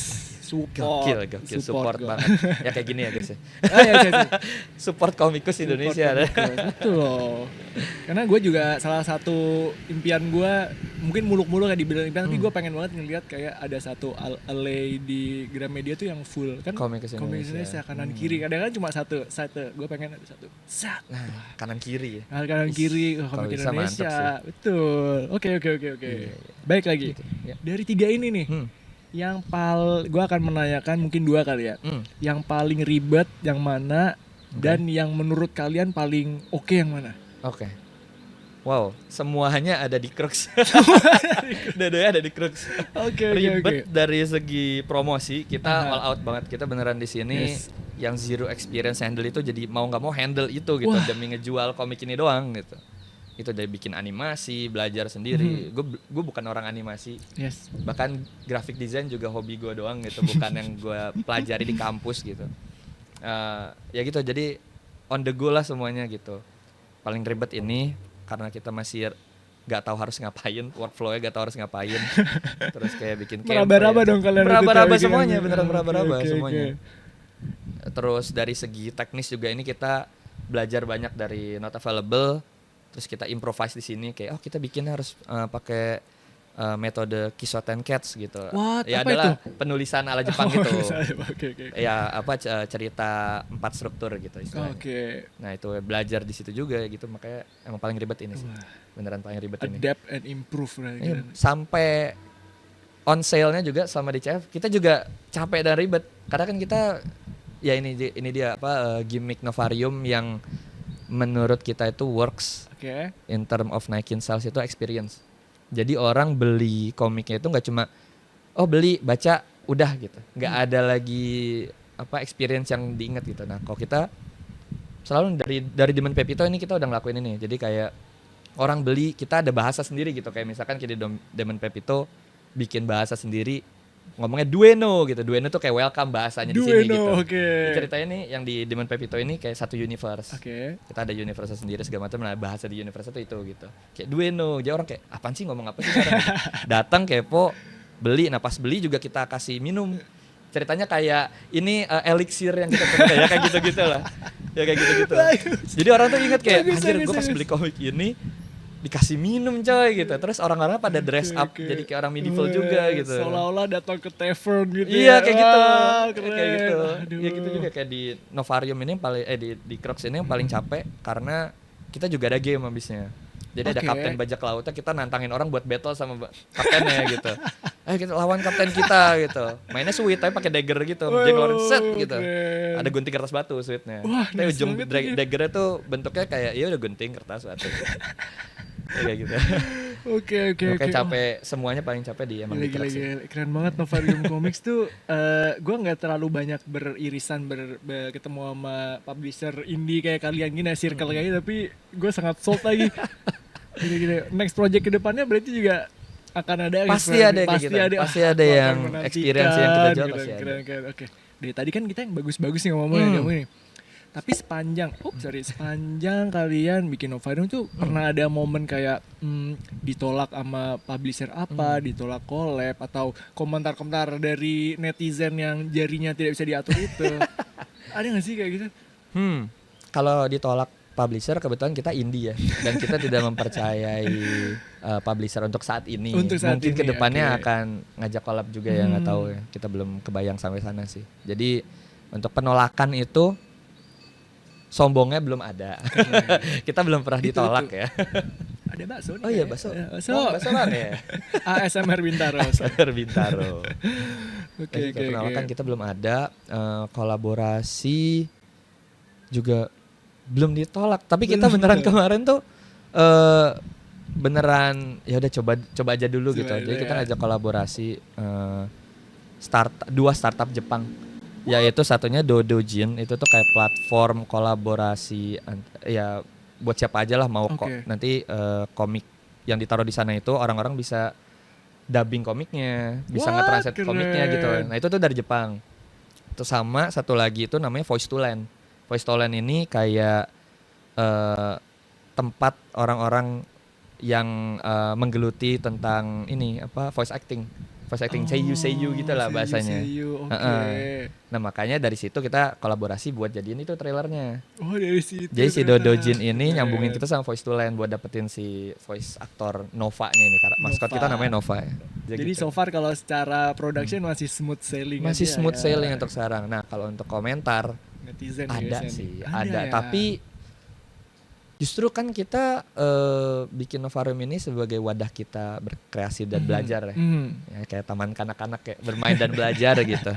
S2: Support.
S1: Gokil, support
S2: gua.
S1: banget. Ya kayak gini ya guys ya.
S2: Iya.
S1: Support komikus Indonesia.
S2: Betul loh. Karena gue juga salah satu impian gue, mungkin muluk-muluk kayak dibilang impian, tapi gue pengen banget ngeliat kayak ada satu alley di Gramedia tuh yang full kan
S1: Komikus Indonesia.
S2: kanan kiri. Kadang kan cuma satu, gue pengen ada satu. Sat.
S1: Nah, kanan kiri ya.
S2: Kanan kiri
S1: kalau
S2: komik
S1: bisa mantep
S2: Indonesia. Betul. Oke.
S1: Iya.
S2: Baik lagi.
S1: Gitu, ya.
S2: Dari 3 ini nih. Yang gue akan menanyakan mungkin 2 kali ya. Yang paling ribet yang mana dan yang menurut kalian paling oke yang mana?
S1: Oke. Wow, semuanya ada di Crux. Dua-duanya ada di Crux.
S2: Oke.
S1: Ribet dari segi promosi, kita all out banget. Kita beneran di sini
S2: Yes.
S1: yang zero experience handle itu jadi mau nggak mau handle itu gitu
S2: Wah.
S1: demi ngejual komik ini doang gitu. Itu dari bikin animasi, belajar sendiri. Gue bukan orang animasi.
S2: Yes.
S1: Bahkan graphic design juga hobi gue doang gitu, bukan yang gue pelajari di kampus gitu. Ya gitu, jadi on the go lah semuanya gitu. Paling ribet ini karena kita masih nggak tahu harus ngapain, workflow-nya nggak tahu harus ngapain. Terus kayak bikin
S2: Meraba-raba dong kalian.
S1: meraba-raba
S2: itu
S1: semuanya,
S2: bikin.
S1: beneran meraba-raba
S2: Oke.
S1: semuanya. Terus dari segi teknis juga ini kita belajar banyak dari not available. Terus kita improvise di sini kayak kita bikin harus pakai metode Kisoten Cats gitu.
S2: What?
S1: Ya
S2: Apa
S1: adalah
S2: itu?
S1: penulisan ala Jepang gitu.
S2: Oke.
S1: Ya cerita 4 struktur gitu istilahnya.
S2: Oke.
S1: Nah itu belajar di situ juga gitu, makanya emang paling ribet ini sih. Beneran paling ribet ini.
S2: Adapt and improve lah.
S1: Iya, sampai on sale-nya juga sama di CF kita juga capek dan ribet karena kan kita ya ini dia gimmick Novarium yang menurut kita itu works
S2: Oke.
S1: in term of naikin sales itu experience. Jadi orang beli komiknya itu nggak cuma beli baca udah gitu, nggak ada lagi experience yang diingat gitu. Nah kalau kita selalu dari Demon Pepito ini kita udah ngelakuin ini. Jadi kayak orang beli kita ada bahasa sendiri gitu, kayak misalkan kita di Demon Pepito bikin bahasa sendiri ngomongnya dueno gitu. Dueno tuh kayak welcome bahasanya di sini gitu.
S2: Oke.
S1: Ceritanya nih yang di Demon Pepito ini kayak satu universe.
S2: Oke.
S1: Kita ada universe sendiri segala macam, nah bahasa di universe itu gitu. Kayak dueno. Jadi orang kayak apaan sih, ngomong apa sih sekarang? Datang kepo, beli. Nah pas beli juga kita kasih minum. Ceritanya kayak ini elixir yang kita pakai ya kayak gitu-gitu lah. Ya kayak gitu-gitu. Jadi orang tuh ingat kayak anjir gue pas beli komik ini dikasih minum coy gitu. Terus orang-orang pada dress up jadi kayak orang medieval juga gitu.
S2: Seolah-olah datang ke tavern gitu.
S1: Iya kayak gitu.
S2: Keren.
S1: Kayak gitu.
S2: Aduh.
S1: Ya gitu juga kayak di Novarium ini yang paling di Crux ini yang paling capek karena kita juga ada game habisnya. Jadi ada
S2: Oke.
S1: kapten bajak lautnya, kita nantangin orang buat battle sama kaptennya gitu. Kita lawan kapten kita gitu. Mainnya sweet tapi pakai dagger gitu. Jadi ngeluarin set gitu.
S2: Keren.
S1: Ada gunting kertas batu sweetnya.
S2: Wah,
S1: Tapi
S2: nice
S1: ujung
S2: banget ini.
S1: daggernya tuh bentuknya kayak udah gunting kertas batu. Ya, kayak gitu.
S2: Oke.
S1: Kayak capek, semuanya paling capek di emang di Crux sih.
S2: Gila. Keren banget Novarium Comics tuh. Gue nggak terlalu banyak beririsan ketemu sama publisher indie kayak kalian gini, circle kayak gitu, tapi gue sangat sold lagi. Gini-gini. Next project ke depannya berarti juga akan ada
S1: Pasti ada kayak
S2: pasti
S1: gitu.
S2: ada.
S1: Pasti
S2: Wah,
S1: ada
S2: aku akan
S1: yang
S2: menantikan,
S1: experience yang kita jual
S2: keren,
S1: pasti ada.
S2: keren. Oke. Dari tadi kan kita yang bagus-bagus nih ngomongnya kamu ini. Tapi sepanjang kalian bikin Novarium tuh pernah ada momen kayak ditolak sama publisher apa, ditolak collab atau komentar-komentar dari netizen yang jarinya tidak bisa diatur itu. Ada nggak sih kayak gitu?
S1: Kalau ditolak publisher kebetulan kita indie ya dan kita tidak mempercayai publisher untuk saat ini.
S2: Untuk saat
S1: Mungkin
S2: ini,
S1: kedepannya
S2: oke.
S1: akan ngajak collab juga ya nggak tahu ya. Kita belum kebayang sampai sana sih. Jadi untuk penolakan itu sombongnya belum ada. Kita belum pernah ditolak
S2: Itu.
S1: ya.
S2: Ada bakso nih.
S1: Oh iya
S2: kayaknya.
S1: bakso.
S2: Bakso.
S1: Oh, bakso bang ya.
S2: ASMR Bintaro.
S1: Sadar Bintaro.
S2: Oke.
S1: Penolakan kita belum ada. Kolaborasi juga belum ditolak. Tapi kita beneran kemarin tuh beneran ya udah coba aja dulu gitu. Jadi kita ngajak kolaborasi dua startup Jepang. Yaitu satunya Dodojin, itu tuh kayak platform kolaborasi ya buat siapa aja lah mau kok nanti komik yang ditaruh di sana itu orang-orang bisa dubbing komiknya, bisa nge-translate komiknya gitu. Nah itu tuh dari Jepang. Terus sama satu lagi itu namanya Voice to Land. Voice to Land ini kayak tempat orang-orang yang menggeluti tentang ini apa voice acting seiyu gitu lah bahasanya. Nah makanya dari situ kita kolaborasi buat jadiin itu trailernya.
S2: Oh dari situ.
S1: Jadi si Dodojin ini nyambungin kita sama Voice to Land buat dapetin si voice aktor Nova-nya ini. Maskot kita namanya Nova ya.
S2: Jadi
S1: gitu.
S2: so far kalau secara production masih smooth sailing.
S1: Masih
S2: aja,
S1: smooth
S2: ya.
S1: sailing untuk sekarang. Nah kalau untuk komentar
S2: netizen
S1: ada
S2: biasanya
S1: sih,
S2: nih.
S1: ada.
S2: Ya.
S1: Tapi justru kan kita bikin Novarium ini sebagai wadah kita berkreasi dan belajar ya. Ya kayak taman kanak-kanak kayak bermain dan belajar gitu.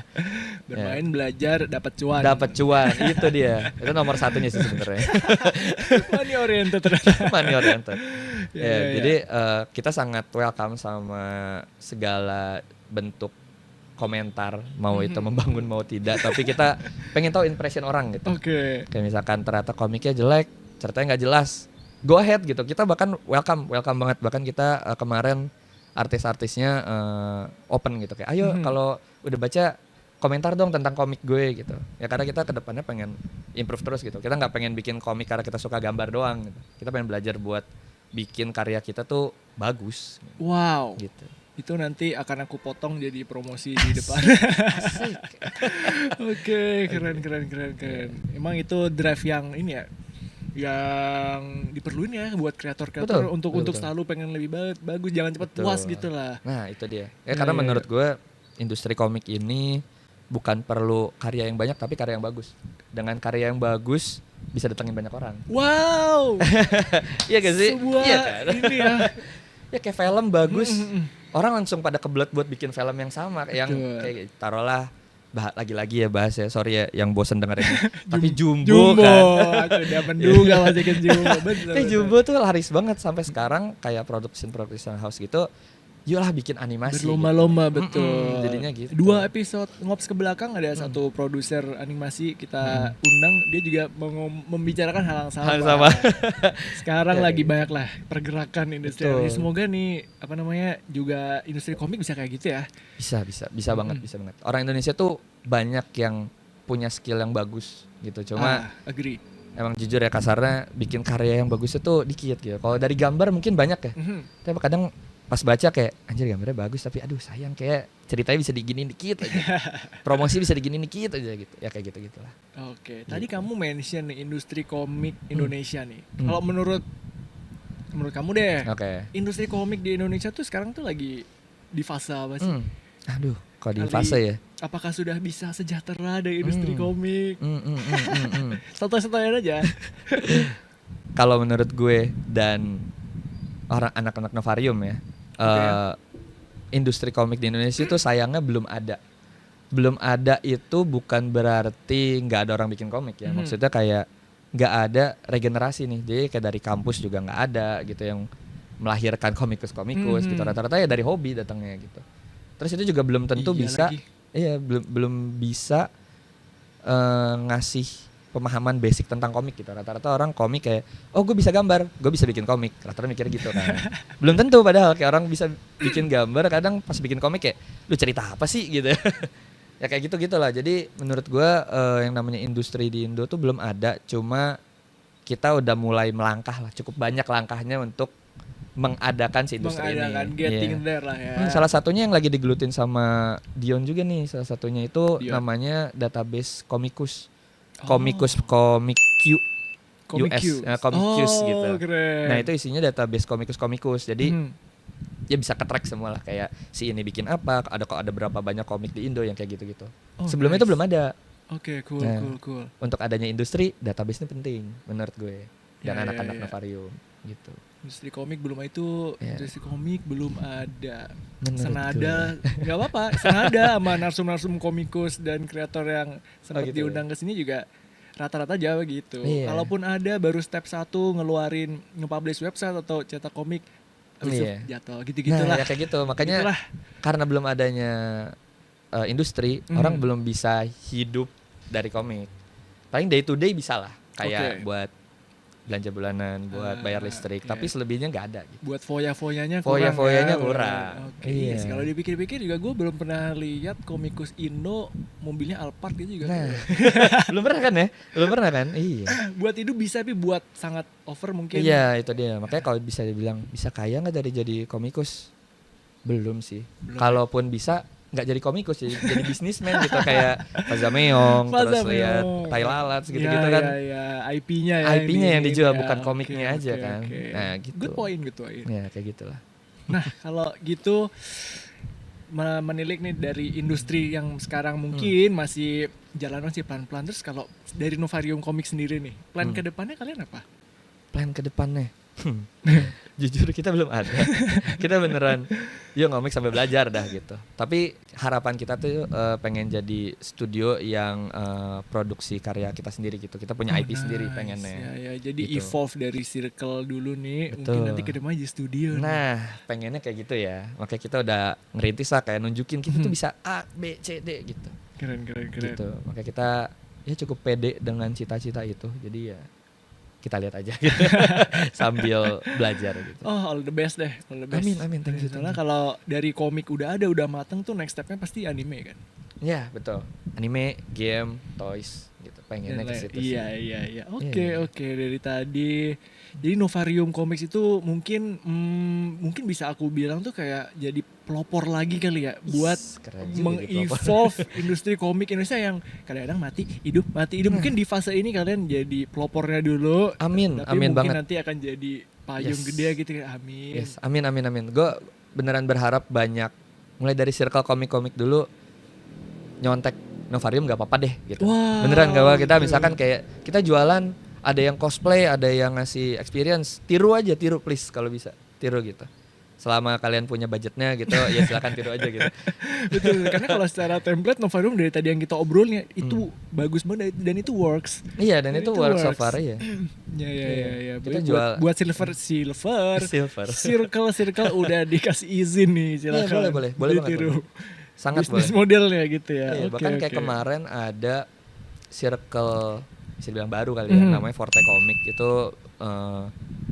S2: Bermain, belajar, dapat cuan.
S1: Dapat cuan, itu dia. Itu nomor satunya sih sebenarnya.
S2: Money oriented ternyata.
S1: Money oriented.
S2: Ya.
S1: Jadi kita sangat welcome sama segala bentuk komentar, mau itu membangun mau tidak, tapi kita pengen tahu impression orang gitu.
S2: Oke.
S1: Kayak misalkan ternyata komiknya jelek, ceritanya nggak jelas, go ahead gitu. Kita bahkan welcome banget. Bahkan kita kemarin artis-artisnya open gitu kayak, ayo kalau udah baca komentar dong tentang komik gue gitu. Ya karena kita kedepannya pengen improve terus gitu. Kita nggak pengen bikin komik karena kita suka gambar doang gitu. Kita pengen belajar buat bikin karya kita tuh bagus.
S2: Wow.
S1: Gitu.
S2: Itu nanti akan aku potong jadi promosi di depan. Oke, keren. Emang itu drive yang ini ya, yang diperluin ya buat kreator-kreator untuk selalu pengen lebih bagus, jangan cepat puas gitu lah.
S1: Nah itu dia. Karena menurut gue industri komik ini bukan perlu karya yang banyak tapi karya yang bagus. Dengan karya yang bagus bisa datengin banyak orang.
S2: Wow.
S1: Iya gak sih?
S2: Sebuah
S1: iya kan?
S2: ini ya.
S1: Ya kayak film bagus, orang langsung pada kebelet buat bikin film yang sama, yang kayak taruhlah lagi-lagi ya bahas ya, sorry ya yang bosen dengerin. Tapi Jumbo kan.
S2: Aku udah menduga masih ke Jumbo.
S1: Jumbo tuh laris banget sampai sekarang kayak production house gitu. Yolah bikin animasi.
S2: Berlomba-lomba
S1: gitu.
S2: Betul.
S1: Jadinya gitu.
S2: 2 episode ngops ke belakang ada satu produser animasi kita undang, dia juga membicarakan hal yang sama. Sekarang lagi banyak lah pergerakan industri. Semoga nih juga industri komik bisa kayak gitu ya.
S1: Bisa banget. Orang Indonesia tuh banyak yang punya skill yang bagus gitu. Cuma
S2: agree.
S1: Emang jujur ya kasarnya bikin karya yang bagus itu dikit gitu. Kalau dari gambar mungkin banyak ya. Tapi kadang pas baca kayak anjir gambarnya bagus tapi aduh sayang kayak ceritanya bisa diginiin dikit aja. Promosi bisa diginiin dikit aja gitu. Ya kayak gitu-gitulah.
S2: Oke, tadi kamu mention nih industri komik Indonesia nih. Kalau menurut kamu deh. Industri komik di Indonesia tuh sekarang tuh lagi di fase apa sih?
S1: Aduh, kok di fase ya?
S2: Apakah sudah bisa sejahtera dari industri komik? Santai-santai aja.
S1: Kalau menurut gue dan anak-anak Novarium ya, industri komik di Indonesia itu sayangnya belum ada. Belum ada itu bukan berarti nggak ada orang bikin komik ya. Maksudnya kayak nggak ada regenerasi nih. Jadi kayak dari kampus juga nggak ada gitu yang melahirkan komikus gitu. Rata-rata ya dari hobi datangnya gitu. Terus itu juga belum tentu bisa. Iya belum bisa ngasih pemahaman basic tentang komik gitu. Rata-rata orang komik kayak, oh gue bisa gambar, gue bisa bikin komik. Rata-rata mikir gitu kan. Belum tentu padahal kayak orang bisa bikin gambar, kadang pas bikin komik kayak, lu cerita apa sih gitu. Ya kayak gitu-gitu lah. Jadi menurut gue yang namanya industri di Indo tuh belum ada, cuma kita udah mulai melangkah lah. Cukup banyak langkahnya untuk mengadakan si industri
S2: Mengadakan
S1: ini.
S2: getting
S1: Iya.
S2: there lah ya.
S1: Salah satunya yang lagi digelutin sama Dion juga nih. Salah satunya itu
S2: Dion.
S1: namanya database Comicus.
S2: Oh.
S1: Comicus Comic Q
S2: Comic
S1: US,
S2: Q.
S1: Comicus gitu.
S2: Keren.
S1: Nah, itu isinya database Comicus. Jadi
S2: Hmm.
S1: ya bisa ke-track semua lah, kayak si ini bikin apa, ada berapa banyak komik di Indo yang kayak gitu-gitu.
S2: Oh,
S1: Sebelumnya
S2: nice.
S1: itu belum ada.
S2: Oke, cool,
S1: Nah.
S2: cool.
S1: Untuk adanya industri, database ini penting menurut gue. Dan
S2: Ya,
S1: anak-anak
S2: ya.
S1: Novarium gitu.
S2: Industri komik belum itu,
S1: Ya.
S2: industri komik belum ada.
S1: Menurut
S2: Senada, nggak apa-apa. Senada sama narsum-narsum komikus dan kreator yang sempat
S1: gitu.
S2: diundang ke sini juga rata-rata Jawa gitu.
S1: Iya.
S2: Kalaupun ada baru step 1 ngeluarin nge-publish website atau cetak komik, habis itu
S1: Iya.
S2: jatuh gitu-gitulah.
S1: Nah, ya kayak gitu. Makanya
S2: Gitulah.
S1: karena belum adanya industri,
S2: Mhm.
S1: orang belum bisa hidup dari komik. Paling day to day bisa lah, kayak
S2: Oke.
S1: buat belanja bulanan, buat bayar
S2: Ah,
S1: listrik.
S2: iya.
S1: Tapi selebihnya nggak ada gitu.
S2: Buat foya-foyanya kurang.
S1: Foya-foyanya
S2: ya.
S1: kurang.
S2: Oke.
S1: Iya.
S2: Yes, kalau dipikir-pikir juga gue belum pernah lihat komikus Indo mobilnya Alphard gitu juga.
S1: Nah, belum pernah kan ya? Belum pernah kan? Iya.
S2: Buat itu bisa, tapi buat sangat over mungkin.
S1: Iya, itu dia. Makanya kalau bisa dibilang bisa kaya nggak dari jadi komikus? Belum sih.
S2: Belum.
S1: Kalaupun bisa nggak jadi komikus, jadi bisnismen gitu kayak Fazameong, terus lihat Tai Lalat gitu-gitu kan.
S2: Ya, IP-nya ya.
S1: IP-nya yang
S2: ini,
S1: dijual
S2: ya.
S1: bukan
S2: Oke,
S1: komiknya aja
S2: oke,
S1: kan.
S2: oke.
S1: Nah, gitu.
S2: Good point.
S1: Ya, kayak gitulah.
S2: Nah, kalau gitu menilik nih dari industri yang sekarang mungkin masih jalan masih pelan-pelan. Terus kalau dari Novarium Komik sendiri nih, plan ke depannya kalian apa?
S1: Plan ke depannya. Jujur kita belum ada. Kita beneran yuk ngomik sambil belajar dah gitu. Tapi harapan kita tuh pengen jadi studio yang produksi karya kita sendiri gitu. Kita punya IP sendiri pengennya.
S2: Ya, jadi
S1: Gitu.
S2: evolve dari circle dulu nih,
S1: Betul.
S2: mungkin nanti ke depan jadi studio. nih.
S1: Nah, pengennya kayak gitu ya. Makanya kita udah ngerintis lah, kayak nunjukin kita tuh bisa A, B, C, D gitu.
S2: Keren.
S1: Gitu. Makanya kita ya cukup pede dengan cita-cita itu. Jadi ya kita lihat aja gitu. Sambil belajar gitu.
S2: Oh, all the best deh, all the best.
S1: Amin, thank you.
S2: Soalnya kalau dari komik udah mateng tuh next stepnya pasti anime kan.
S1: Ya, betul. Anime, game, toys gitu. Pengennya ke situ sih.
S2: Iya.
S1: Iya.
S2: Oke. Dari tadi, jadi Novarium Comics itu mungkin bisa aku bilang tuh kayak jadi pelopor lagi kali ya buat
S1: keren juga jadi
S2: meng-evolve industri komik Indonesia yang kadang-kadang mati hidup. Mungkin di fase ini kalian jadi pelopornya dulu.
S1: Amin,
S2: tapi
S1: amin
S2: mungkin
S1: banget.
S2: nanti akan jadi payung
S1: Yes.
S2: gede gitu ya. Amin.
S1: Yes, amin. Gue beneran berharap banyak, mulai dari circle komik-komik dulu, nyontek Novarium gak apa-apa deh gitu.
S2: Wah,
S1: Beneran gak apa-apa, kita
S2: oke.
S1: misalkan kayak kita jualan, ada yang cosplay, ada yang ngasih experience, tiru please kalau bisa, tiru gitu. Selama kalian punya budgetnya gitu, ya silakan tiru aja gitu.
S2: Betul, karena kalau secara template Novarium dari tadi yang kita obrolnya itu bagus banget dan itu works.
S1: Iya, dan itu work so
S2: works.
S1: far ya.
S2: Ya.
S1: Kita
S2: Buat-
S1: jual-
S2: buat silver.
S1: Silver.
S2: Circle udah dikasih izin nih, silakan.
S1: boleh banget,
S2: ditiru.
S1: Sangat
S2: Bisnis
S1: boleh.
S2: modelnya gitu ya.
S1: Iya,
S2: Oke,
S1: bahkan kayak
S2: oke.
S1: kemarin ada circle bisa dibilang baru kali ya, namanya Forte Comic itu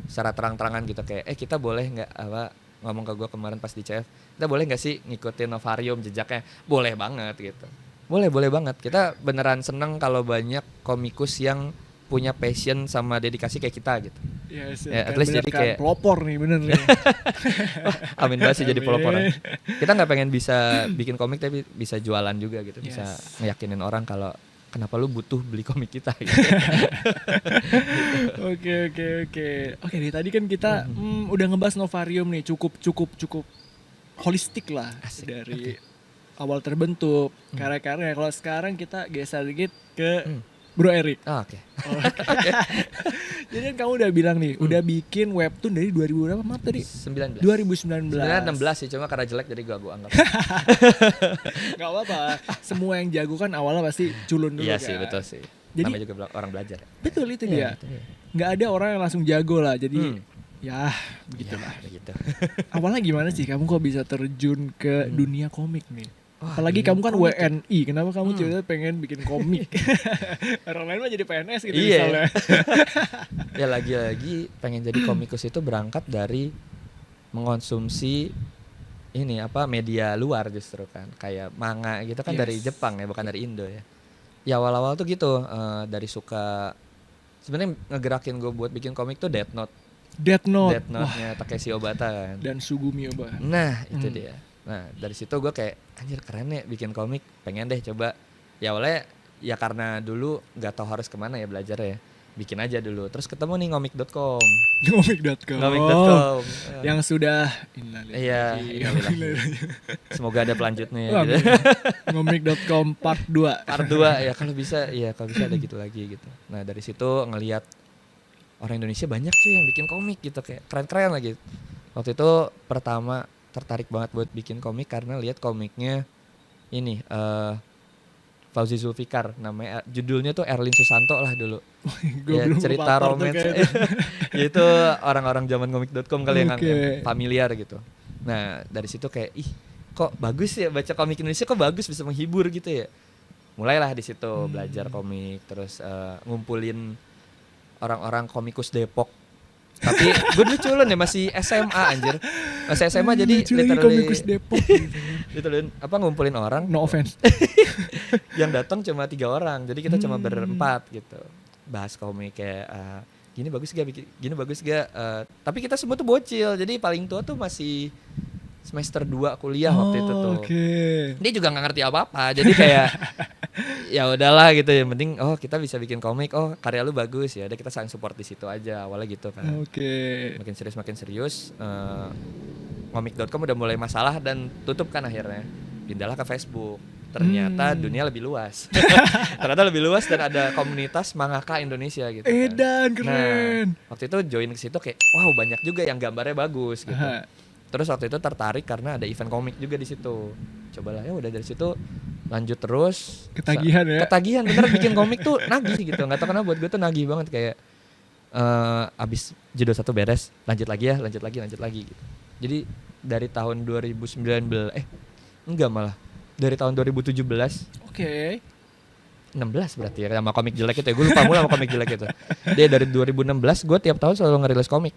S1: secara terang-terangan gitu kayak kita boleh nggak ngomong ke gue kemarin pas di CF, kita boleh nggak sih ngikutin Novarium jejaknya? Boleh banget gitu. Boleh banget. Kita beneran seneng kalau banyak komikus yang punya passion sama dedikasi kayak kita gitu.
S2: Yes,
S1: Ya,
S2: kan
S1: at least
S2: bener
S1: jadi
S2: kan,
S1: kayak-
S2: pelopor nih bener nih.
S1: Amin banget sih jadi
S2: Amin.
S1: pelopor. Kita nggak pengen bisa bikin komik tapi bisa jualan juga gitu, bisa
S2: Yes.
S1: ngeyakinin orang kalau kenapa lu butuh beli komik kita gitu.
S2: Oke. Oke, dari tadi kan kita udah ngebahas Novarium nih, cukup holistik lah.
S1: Asik,
S2: Dari awal terbentuk, karya-karya. Kalau sekarang kita geser dikit ke Bro Erik.
S1: Oh, oke.
S2: Jadi kan kamu udah bilang nih, udah bikin webtoon dari 2000 berapa? Maaf tadi.
S1: 19.
S2: 2019.
S1: Sebenarnya 16 sih, cuma karena jelek jadi gua anggap.
S2: Gak apa-apa. Semua yang jago kan awalnya pasti culun dulu
S1: Iya
S2: kan.
S1: sih, betul sih.
S2: Jadi-
S1: Namanya juga orang belajar.
S2: Betul itu dia.
S1: Iya, itu dia.
S2: Gak ada orang yang langsung jago lah. Jadi ya begitulah.
S1: Ya, begitu.
S2: Awalnya gimana sih kamu kok bisa terjun ke dunia komik nih?
S1: Wah,
S2: Apalagi
S1: dunia
S2: kamu kan
S1: komik ya.
S2: WNI, kenapa kamu tiba-tiba pengen bikin komik? Orang lain mah jadi PNS gitu
S1: Iya.
S2: misalnya.
S1: Ya lagi-lagi pengen jadi komikus itu berangkat dari mengonsumsi ini apa media luar justru kan, kayak manga gitu kan dari
S2: Yes.
S1: Jepang ya, bukan dari Indo ya. Ya awal-awal tuh gitu, dari suka sebenarnya ngegerakin gue buat bikin komik tuh Death Note.
S2: Death Note.
S1: Death Note-nya Takeshi Obata kan.
S2: Dan Sugumi Oba.
S1: Nah itu dia. Nah dari situ gue kayak anjir keren ya bikin komik, pengen deh coba. Ya awalnya ya karena dulu nggak tahu harus kemana ya belajar ya, bikin aja dulu. Terus ketemu nih ngomik.com.
S2: Ngomik.com.
S1: Ngomik.com.
S2: Yang sudah
S1: Iya, innalillahi. Semoga ada pelanjutnya ya. Gitu.
S2: Ngomik.com part 2.
S1: Part 2 ya kalau bisa ada gitu lagi gitu. Nah dari situ ngelihat orang Indonesia banyak cuy yang bikin komik gitu, kayak keren-keren lagi. Waktu itu pertama tertarik banget buat bikin komik karena lihat komiknya ini Fauzi Zulfikar namanya, judulnya tuh Erlin Susanto lah dulu.
S2: Gue
S1: Ya
S2: belum
S1: cerita
S2: kepapar tuh
S1: romance
S2: kayaknya.
S1: itu orang-orang zaman komik.com kali yang
S2: Oke.
S1: familiar gitu. Nah dari situ kayak ih kok bagus ya baca komik Indonesia, kok bagus bisa menghibur gitu ya. Mulailah di situ belajar komik, terus ngumpulin orang-orang komikus Depok. Tapi gue dulu culun ya, masih SMA anjir. Masih SMA jadi
S2: Lucu lagi
S1: literally
S2: komikus Depok.
S1: apa ngumpulin orang
S2: No offense.
S1: yang datang cuma 3 orang. Jadi kita cuma berempat gitu. Bahas komik kayak gini bagus gak, gini bagus gak. Tapi kita semua tuh bocil. Jadi paling tua tuh masih semester 2 kuliah waktu itu tuh.
S2: Oke.
S1: Dia juga nggak ngerti apa-apa. Jadi kayak ya udahlah gitu, yang penting oh kita bisa bikin komik, oh karya lu bagus ya, udah kita saling support di situ aja awalnya gitu kan.
S2: Oke.
S1: Makin serius ngomik.com udah mulai masalah dan tutup kan akhirnya. Pindahlah ke Facebook. Ternyata dunia lebih luas. Ternyata lebih luas dan ada komunitas mangaka Indonesia gitu kan.
S2: Edan keren.
S1: Nah, waktu itu join ke situ kayak wow banyak juga yang gambarnya bagus gitu.
S2: Aha.
S1: Terus waktu itu tertarik karena ada event komik juga di situ. Cobalah ya udah dari situ lanjut terus.
S2: Ketagihan ya.
S1: Ketagihan bener bikin komik tuh nagih gitu. Enggak tahu kenapa buat gue tuh nagih banget, kayak abis judul 1 beres, lanjut lagi gitu. Jadi dari tahun 2019 enggak malah. Dari tahun 2017
S2: Oke.
S1: 16 berarti ya sama komik jelek itu ya. Gue lupa mulu sama komik jelek itu. Dia dari 2016 gue tiap tahun selalu ngerilis komik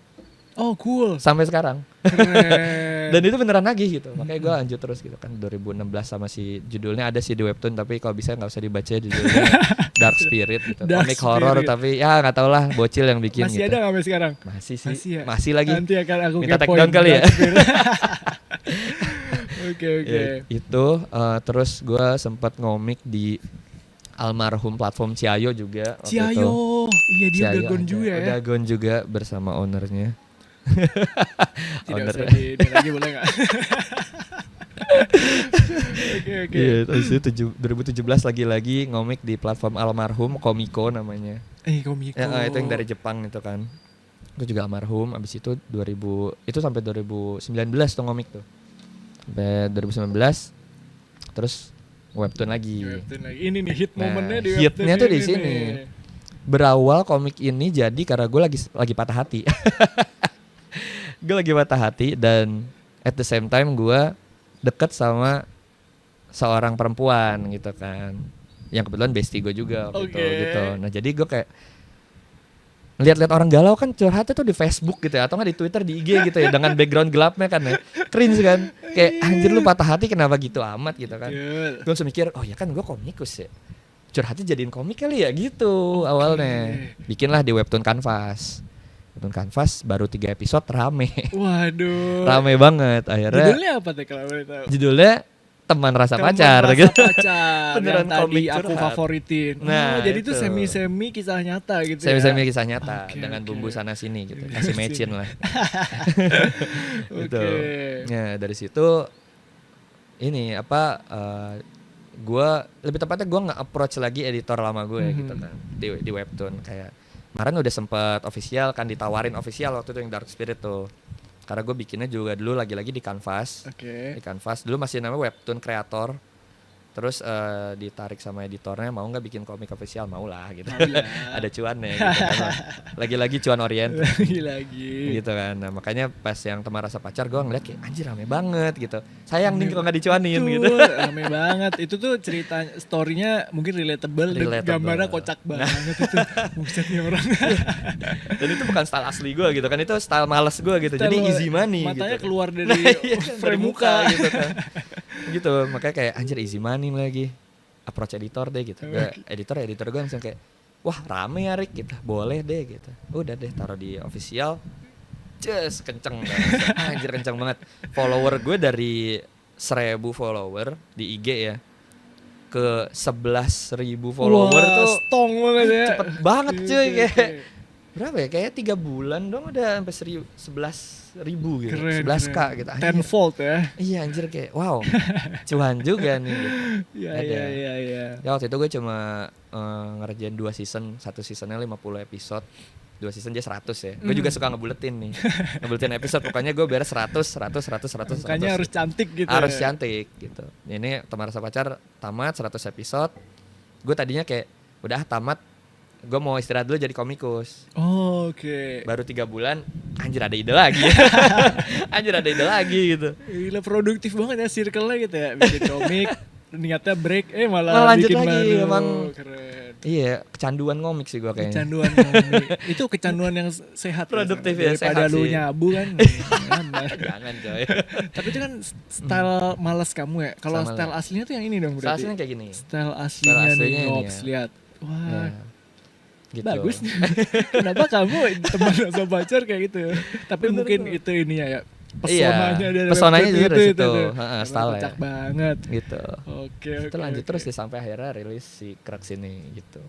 S2: Oh cool.
S1: sampai sekarang.
S2: Keren.
S1: Dan itu beneran nagih gitu. Makanya gue lanjut terus gitu kan. 2016 sama si judulnya ada sih di webtoon, tapi kalau bisa nggak usah dibaca judulnya. Dark Spirit gitu.
S2: Dark
S1: Komik horor
S2: Spirit.
S1: tapi ya nggak tau lah bocil yang bikin
S2: Masih
S1: gitu.
S2: ada nggak sampai sekarang?
S1: Masih sih.
S2: Masih ya?
S1: Masih lagi.
S2: Nanti akan aku
S1: Minta take
S2: kepoin
S1: down kali ya.
S2: Dark Spirit. Oke.
S1: Ya, itu terus gue sempat ngomik di almarhum platform Ciayo juga. waktu itu.
S2: Ciayo. Iya dia
S1: Ciayo
S2: Dagon
S1: ada.
S2: juga ya.
S1: Dagon juga bersama ownernya.
S2: Tidak
S1: Owner.
S2: usah di lagi boleh nggak? Oke.
S1: Iya, terus itu 2017 lagi ngomik di platform almarhum Komiko namanya.
S2: Komiko.
S1: Ya, itu yang dari Jepang itu kan. Itu juga almarhum. Abis itu itu sampai 2019 tuh ngomik tuh. Sampai 2019 terus webtoon lagi.
S2: Webtoon lagi. Ini nih hit
S1: Nah,
S2: momennya di
S1: hitnya
S2: webtoon
S1: tuh di
S2: ini
S1: sini.
S2: nih.
S1: Berawal komik ini jadi karena gue lagi patah hati. Gue lagi patah hati dan at the same time gue deket sama seorang perempuan gitu kan, yang kebetulan bestie gue juga waktu itu
S2: Oke.
S1: gitu. Nah jadi gue kayak lihat-lihat orang galau kan curhatnya tuh di Facebook gitu ya, atau nggak di Twitter, di IG gitu ya, dengan background gelapnya kan ya, cringe kan, kayak anjir lu patah hati kenapa gitu amat gitu kan.
S2: Betul.
S1: Gue langsung mikir oh ya kan gue komikus ya, curhatnya jadiin komik kali ya gitu. Awalnya bikinlah di webtoon Canvas. Webtoon Canvas baru 3 episode rame.
S2: Waduh.
S1: Rame banget akhirnya.
S2: Judulnya apa tuh kalau boleh tahu?
S1: Judulnya Teman Rasa
S2: Teman
S1: Pacar
S2: Rasa
S1: gitu.
S2: Pacar.
S1: Beneran
S2: Yang tadi
S1: komik
S2: aku
S1: curhat.
S2: favoritin.
S1: Nah,
S2: jadi itu
S1: itu.
S2: semi-semi kisah nyata gitu
S1: Saya bisa
S2: ya.
S1: kisah nyata
S2: Oke,
S1: dengan
S2: oke.
S1: bumbu sana sini gitu. Kasih mecin lah. Gitu.
S2: Oke.
S1: Ya, dari situ ini apa gue lebih tepatnya gue nge-approach lagi editor lama gue gitu kan di webtoon. Kayak kemarin udah sempet official kan, ditawarin official waktu itu yang Dark Spirit tuh. Karena gue bikinnya juga dulu lagi-lagi di Canvas.
S2: Oke.
S1: Di Canvas dulu masih namanya Webtoon Creator. Terus ditarik sama editornya, mau nggak bikin komik official? Mau lah gitu.
S2: Mau lah.
S1: Ada cuannya gitu kan. Lagi-lagi cuan orient
S2: Lagi.
S1: gitu kan. Nah, makanya pas yang Teman Rasa Pacar gue ngeliat kayak anjir rame banget gitu. Sayang nih kalau nggak dicuanin gitu.
S2: Rame banget. Itu tuh cerita story-nya mungkin relatable. Dan gambarnya kocak banget itu. Buset nih orang.
S1: Dan itu bukan style asli gue gitu kan, itu style males gue gitu. Jadi easy money
S2: matanya
S1: gitu.
S2: keluar dari frame muka
S1: gitu kan. Gitu, makanya kayak anjir easy money lagi. Approach editor deh gitu. Editor gue langsung kayak wah rame ya Rick gitu. Boleh deh gitu. Udah deh taruh di official. Just kenceng banget. Anjir kenceng banget. Follower gue dari 1.000 follower di IG ya ke 11.000 follower. Wah, tuh
S2: stong banget ya.
S1: Cepet banget cuy kayak berapa ya? Kayak 3 bulan dong udah sampai 11.000 gitu.
S2: Keren,
S1: 11k gitu.
S2: Tenfold ya.
S1: Iya anjir kayak wow. Cuan juga nih gitu.
S2: Iya.
S1: Ya waktu itu gue cuma ngerjain 2 season. 1 seasonnya 50 episode. 2 season dia 100 ya. Gue juga suka ngebuletin nih. Ngebuletin episode pokoknya gue beres 100.
S2: Makanya harus cantik gitu.
S1: Harus cantik gitu. Ini Teman Rasa Pacar tamat 100 episode. Gue tadinya kayak udah tamat, gue mau istirahat dulu jadi komikus.
S2: Oke.
S1: Baru 3 bulan anjir ada ide lagi. Gitu.
S2: Gila produktif banget ya circle-nya gitu ya. Bikin komik, niatnya break, malah
S1: lanjut
S2: bikin
S1: lagi.
S2: baru.
S1: Emang
S2: keren.
S1: Iya, kecanduan komik sih gue kayaknya.
S2: Kecanduan komik. Itu kecanduan yang sehat.
S1: Produktif
S2: ya,
S1: sehat
S2: daripada lu
S1: sih.
S2: nyabu kan.
S1: Jangan coy.
S2: Tapi itu kan style malas kamu ya. Kalau style aslinya tuh yang ini dong berarti.
S1: Style aslinya kayak gini.
S2: Style aslinya nih, Ngops, lihat. Wah.
S1: Ya. Gitu.
S2: Bagus nih. Kenapa kamu Teman Rasa Pacar kayak gitu ya? Tapi mungkin itu ini ya pesonanya dari
S1: pesonanya juga dari situ.
S2: Style kocak banget.
S1: Gitu.
S2: Oke.
S1: Itu lanjut terus sih sampai akhirnya rilis si Crux ini gitu.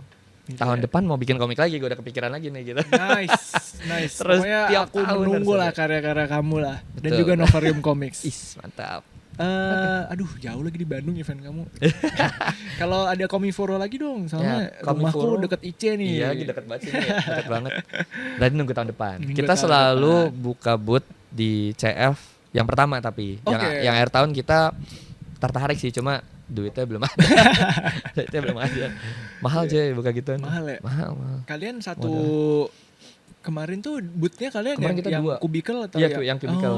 S1: Tahun depan mau bikin komik lagi, gue udah kepikiran lagi nih gitu.
S2: Nice.
S1: Terus
S2: Pokoknya aku menunggu lah karya-karya kamu lah. Dan juga Novarium Comics.
S1: Mantap.
S2: Aduh jauh lagi di Bandung event kamu. Kalau ada Komiforo lagi dong, soalnya rumahku deket IC nih.
S1: Iya, deket banget sih, deket banget. Berarti nunggu tahun depan. Kita selalu buka booth di CF yang pertama tapi yang akhir tahun kita tertarik sih, cuma duitnya belum ada. Mahal aja buka gituan.
S2: Mahal ya?
S1: Mahal.
S2: Kalian satu kemarin tuh bootnya kalian
S1: kita
S2: yang
S1: 2
S2: kubikel atau
S1: ya? Yang kubikel.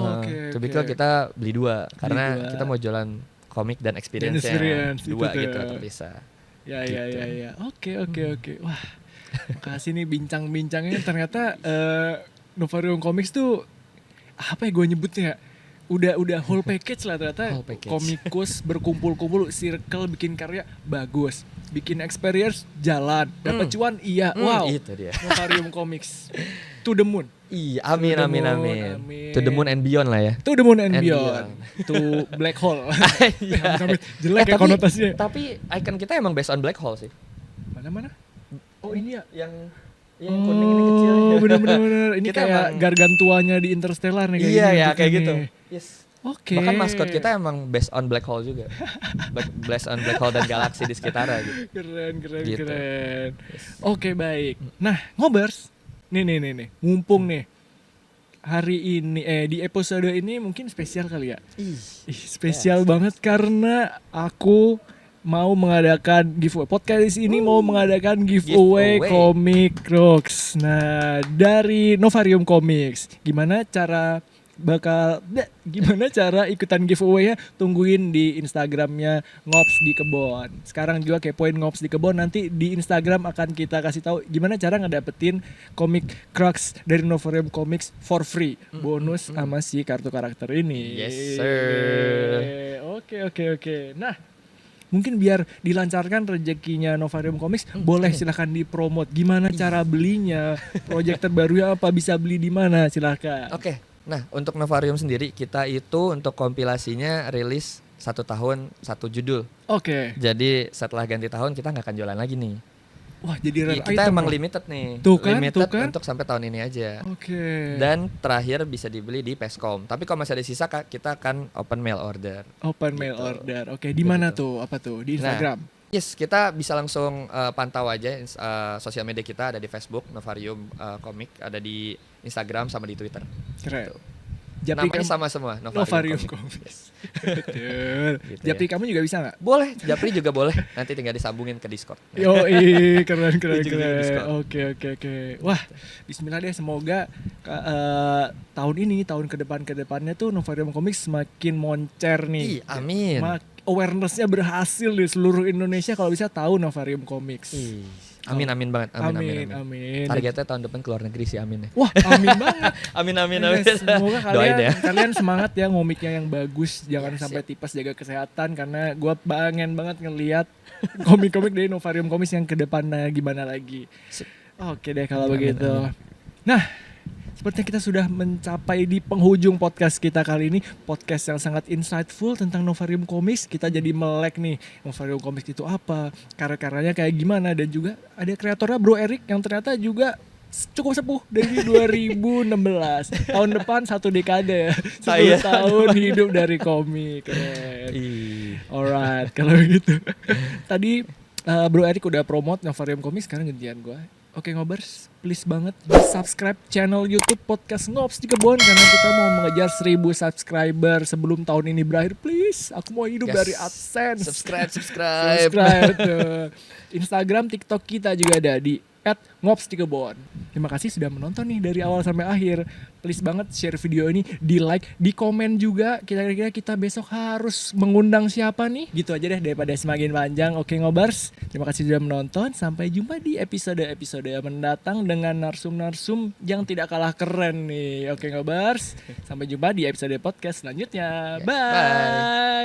S1: Kubikel kita beli 2 karena kita mau jualan komik dan experience-nya 2 gitu terpisah.
S2: Ya. Oke. Wah, makasih nih bincang-bincangnya. Ternyata Novarium Comics tuh apa ya gue nyebutnya? Udah whole package lah ternyata. Komikus berkumpul-kumpul, circle bikin karya bagus. Bikin experience jalan, dapat cuan wow.
S1: Itu dia.
S2: Novarium Comics. To the moon.
S1: Iya, amin. To the moon and beyond lah ya.
S2: To the moon and beyond. To black hole. Jelek ya konotasinya.
S1: Tapi icon kita emang based on black hole sih.
S2: Mana? Oh ini ya.
S1: Yang kuning ini kecil.
S2: Oh bener. Ini kita kayak gargantuanya di Interstellar nih.
S1: Iya kayak gitu. Yes.
S2: Oke.
S1: Bahkan maskot kita emang based on black hole juga. Based on black hole dan galaksi di sekitarnya gitu.
S2: Keren.
S1: Gitu.
S2: Yes. Oke, baik. Nah, Ngobers. Nih. Mumpung nih. Hari ini di episode ini mungkin spesial kali ya. Spesial banget karena aku mau mengadakan giveaway. Podcast ini mau mengadakan giveaway Comic Rocks. Nah, dari Novarium Comics. Gimana cara ikutan giveaway-nya? Tungguin di Instagramnya Ngops di Kebon. Sekarang juga kepoin Ngops di Kebon. Nanti di Instagram akan kita kasih tahu gimana cara ngedapetin Comic Crux dari Novarium Comics for free. Bonus sama si kartu karakter ini.
S1: Yes sir.
S2: Oke. Nah, mungkin biar dilancarkan rezekinya Novarium Comics, boleh silahkan dipromot. Gimana cara belinya? Project terbarunya apa? Bisa beli di mana? Silahkan.
S1: Oke. Nah, untuk Novarium sendiri kita itu untuk kompilasinya rilis 1 tahun 1 judul.
S2: Oke.
S1: Jadi setelah ganti tahun kita nggak akan jualan lagi nih.
S2: Wah, jadi rare
S1: kita
S2: item
S1: emang
S2: loh.
S1: limited nih.
S2: Limited
S1: untuk sampai tahun ini aja.
S2: Oke.
S1: Dan terakhir bisa dibeli di Peskom. Tapi kalau masih ada sisa kita akan open mail order.
S2: Mail order. Oke, di mana tuh? Apa tuh? Di Instagram.
S1: Yes, kita bisa langsung pantau aja sosial media kita, ada di Facebook Novarium Comic, ada di Instagram sama di Twitter.
S2: Keren.
S1: Gitu.
S2: Japri
S1: Namanya
S2: kamu
S1: sama semua,
S2: Novarium
S1: Novarium
S2: Comics. Betul.
S1: Gitu
S2: Japri
S1: ya.
S2: kamu juga bisa nggak?
S1: Boleh, Japri juga boleh. Nanti tinggal disambungin ke Discord.
S2: Yoi, keren keren
S1: Ujung-ujung
S2: keren.
S1: Discord.
S2: Oke. Wah, Bismillah deh, semoga tahun ini, tahun kedepannya tuh Novarium Comics semakin moncer nih.
S1: Ih, amin.
S2: Awareness-nya berhasil di seluruh Indonesia kalau bisa tahu Novarium Comics.
S1: Ih, amin banget.
S2: Amin.
S1: Targetnya tahun depan keluar negeri sih, amin ya.
S2: Wah, amin banget.
S1: Amin.
S2: Semoga
S1: Doain ya.
S2: kalian semangat ya ngomiknya yang bagus, jangan sampai tipes, jaga kesehatan karena gue pengen banget ngelihat komik-komik dari Novarium Comics yang kedepannya gimana lagi.
S1: Sip.
S2: Oke deh kalau
S1: Amin,
S2: begitu.
S1: amin.
S2: Nah, sepertinya kita sudah mencapai di penghujung podcast kita kali ini. Podcast yang sangat insightful tentang Novarium Comics. Kita jadi melek nih, Novarium Comics itu apa, karya-karyanya kayak gimana. Dan juga ada kreatornya Bro Erik yang ternyata juga cukup sepuh dari 2016. Tahun depan 1 dekade, 10
S1: Saya.
S2: tahun hidup dari komik. Keren.
S1: Ih.
S2: Alright, kalau begitu. Tadi Bro Erik udah promote Novarium Comics, sekarang gantian gue. Oke ngobers, please banget di subscribe channel YouTube Podcast Ngops di Kebon karena kita mau mengejar 1000 subscriber sebelum tahun ini berakhir. Please, aku mau hidup
S1: Yes.
S2: dari AdSense.
S1: Subscribe.
S2: Subscribe tuh. Instagram, TikTok kita juga ada di @ngopsdikebon. Terima kasih sudah menonton nih dari awal sampai akhir. Please banget share video ini, di like, di komen juga. Kira-kira kita besok harus mengundang siapa nih? Gitu aja deh daripada semakin panjang. Oke ngobers, terima kasih sudah menonton. Sampai jumpa di episode-episode mendatang dengan narsum-narsum yang tidak kalah keren nih. Oke ngobers, sampai jumpa di episode podcast selanjutnya.
S1: Yes,
S2: Bye.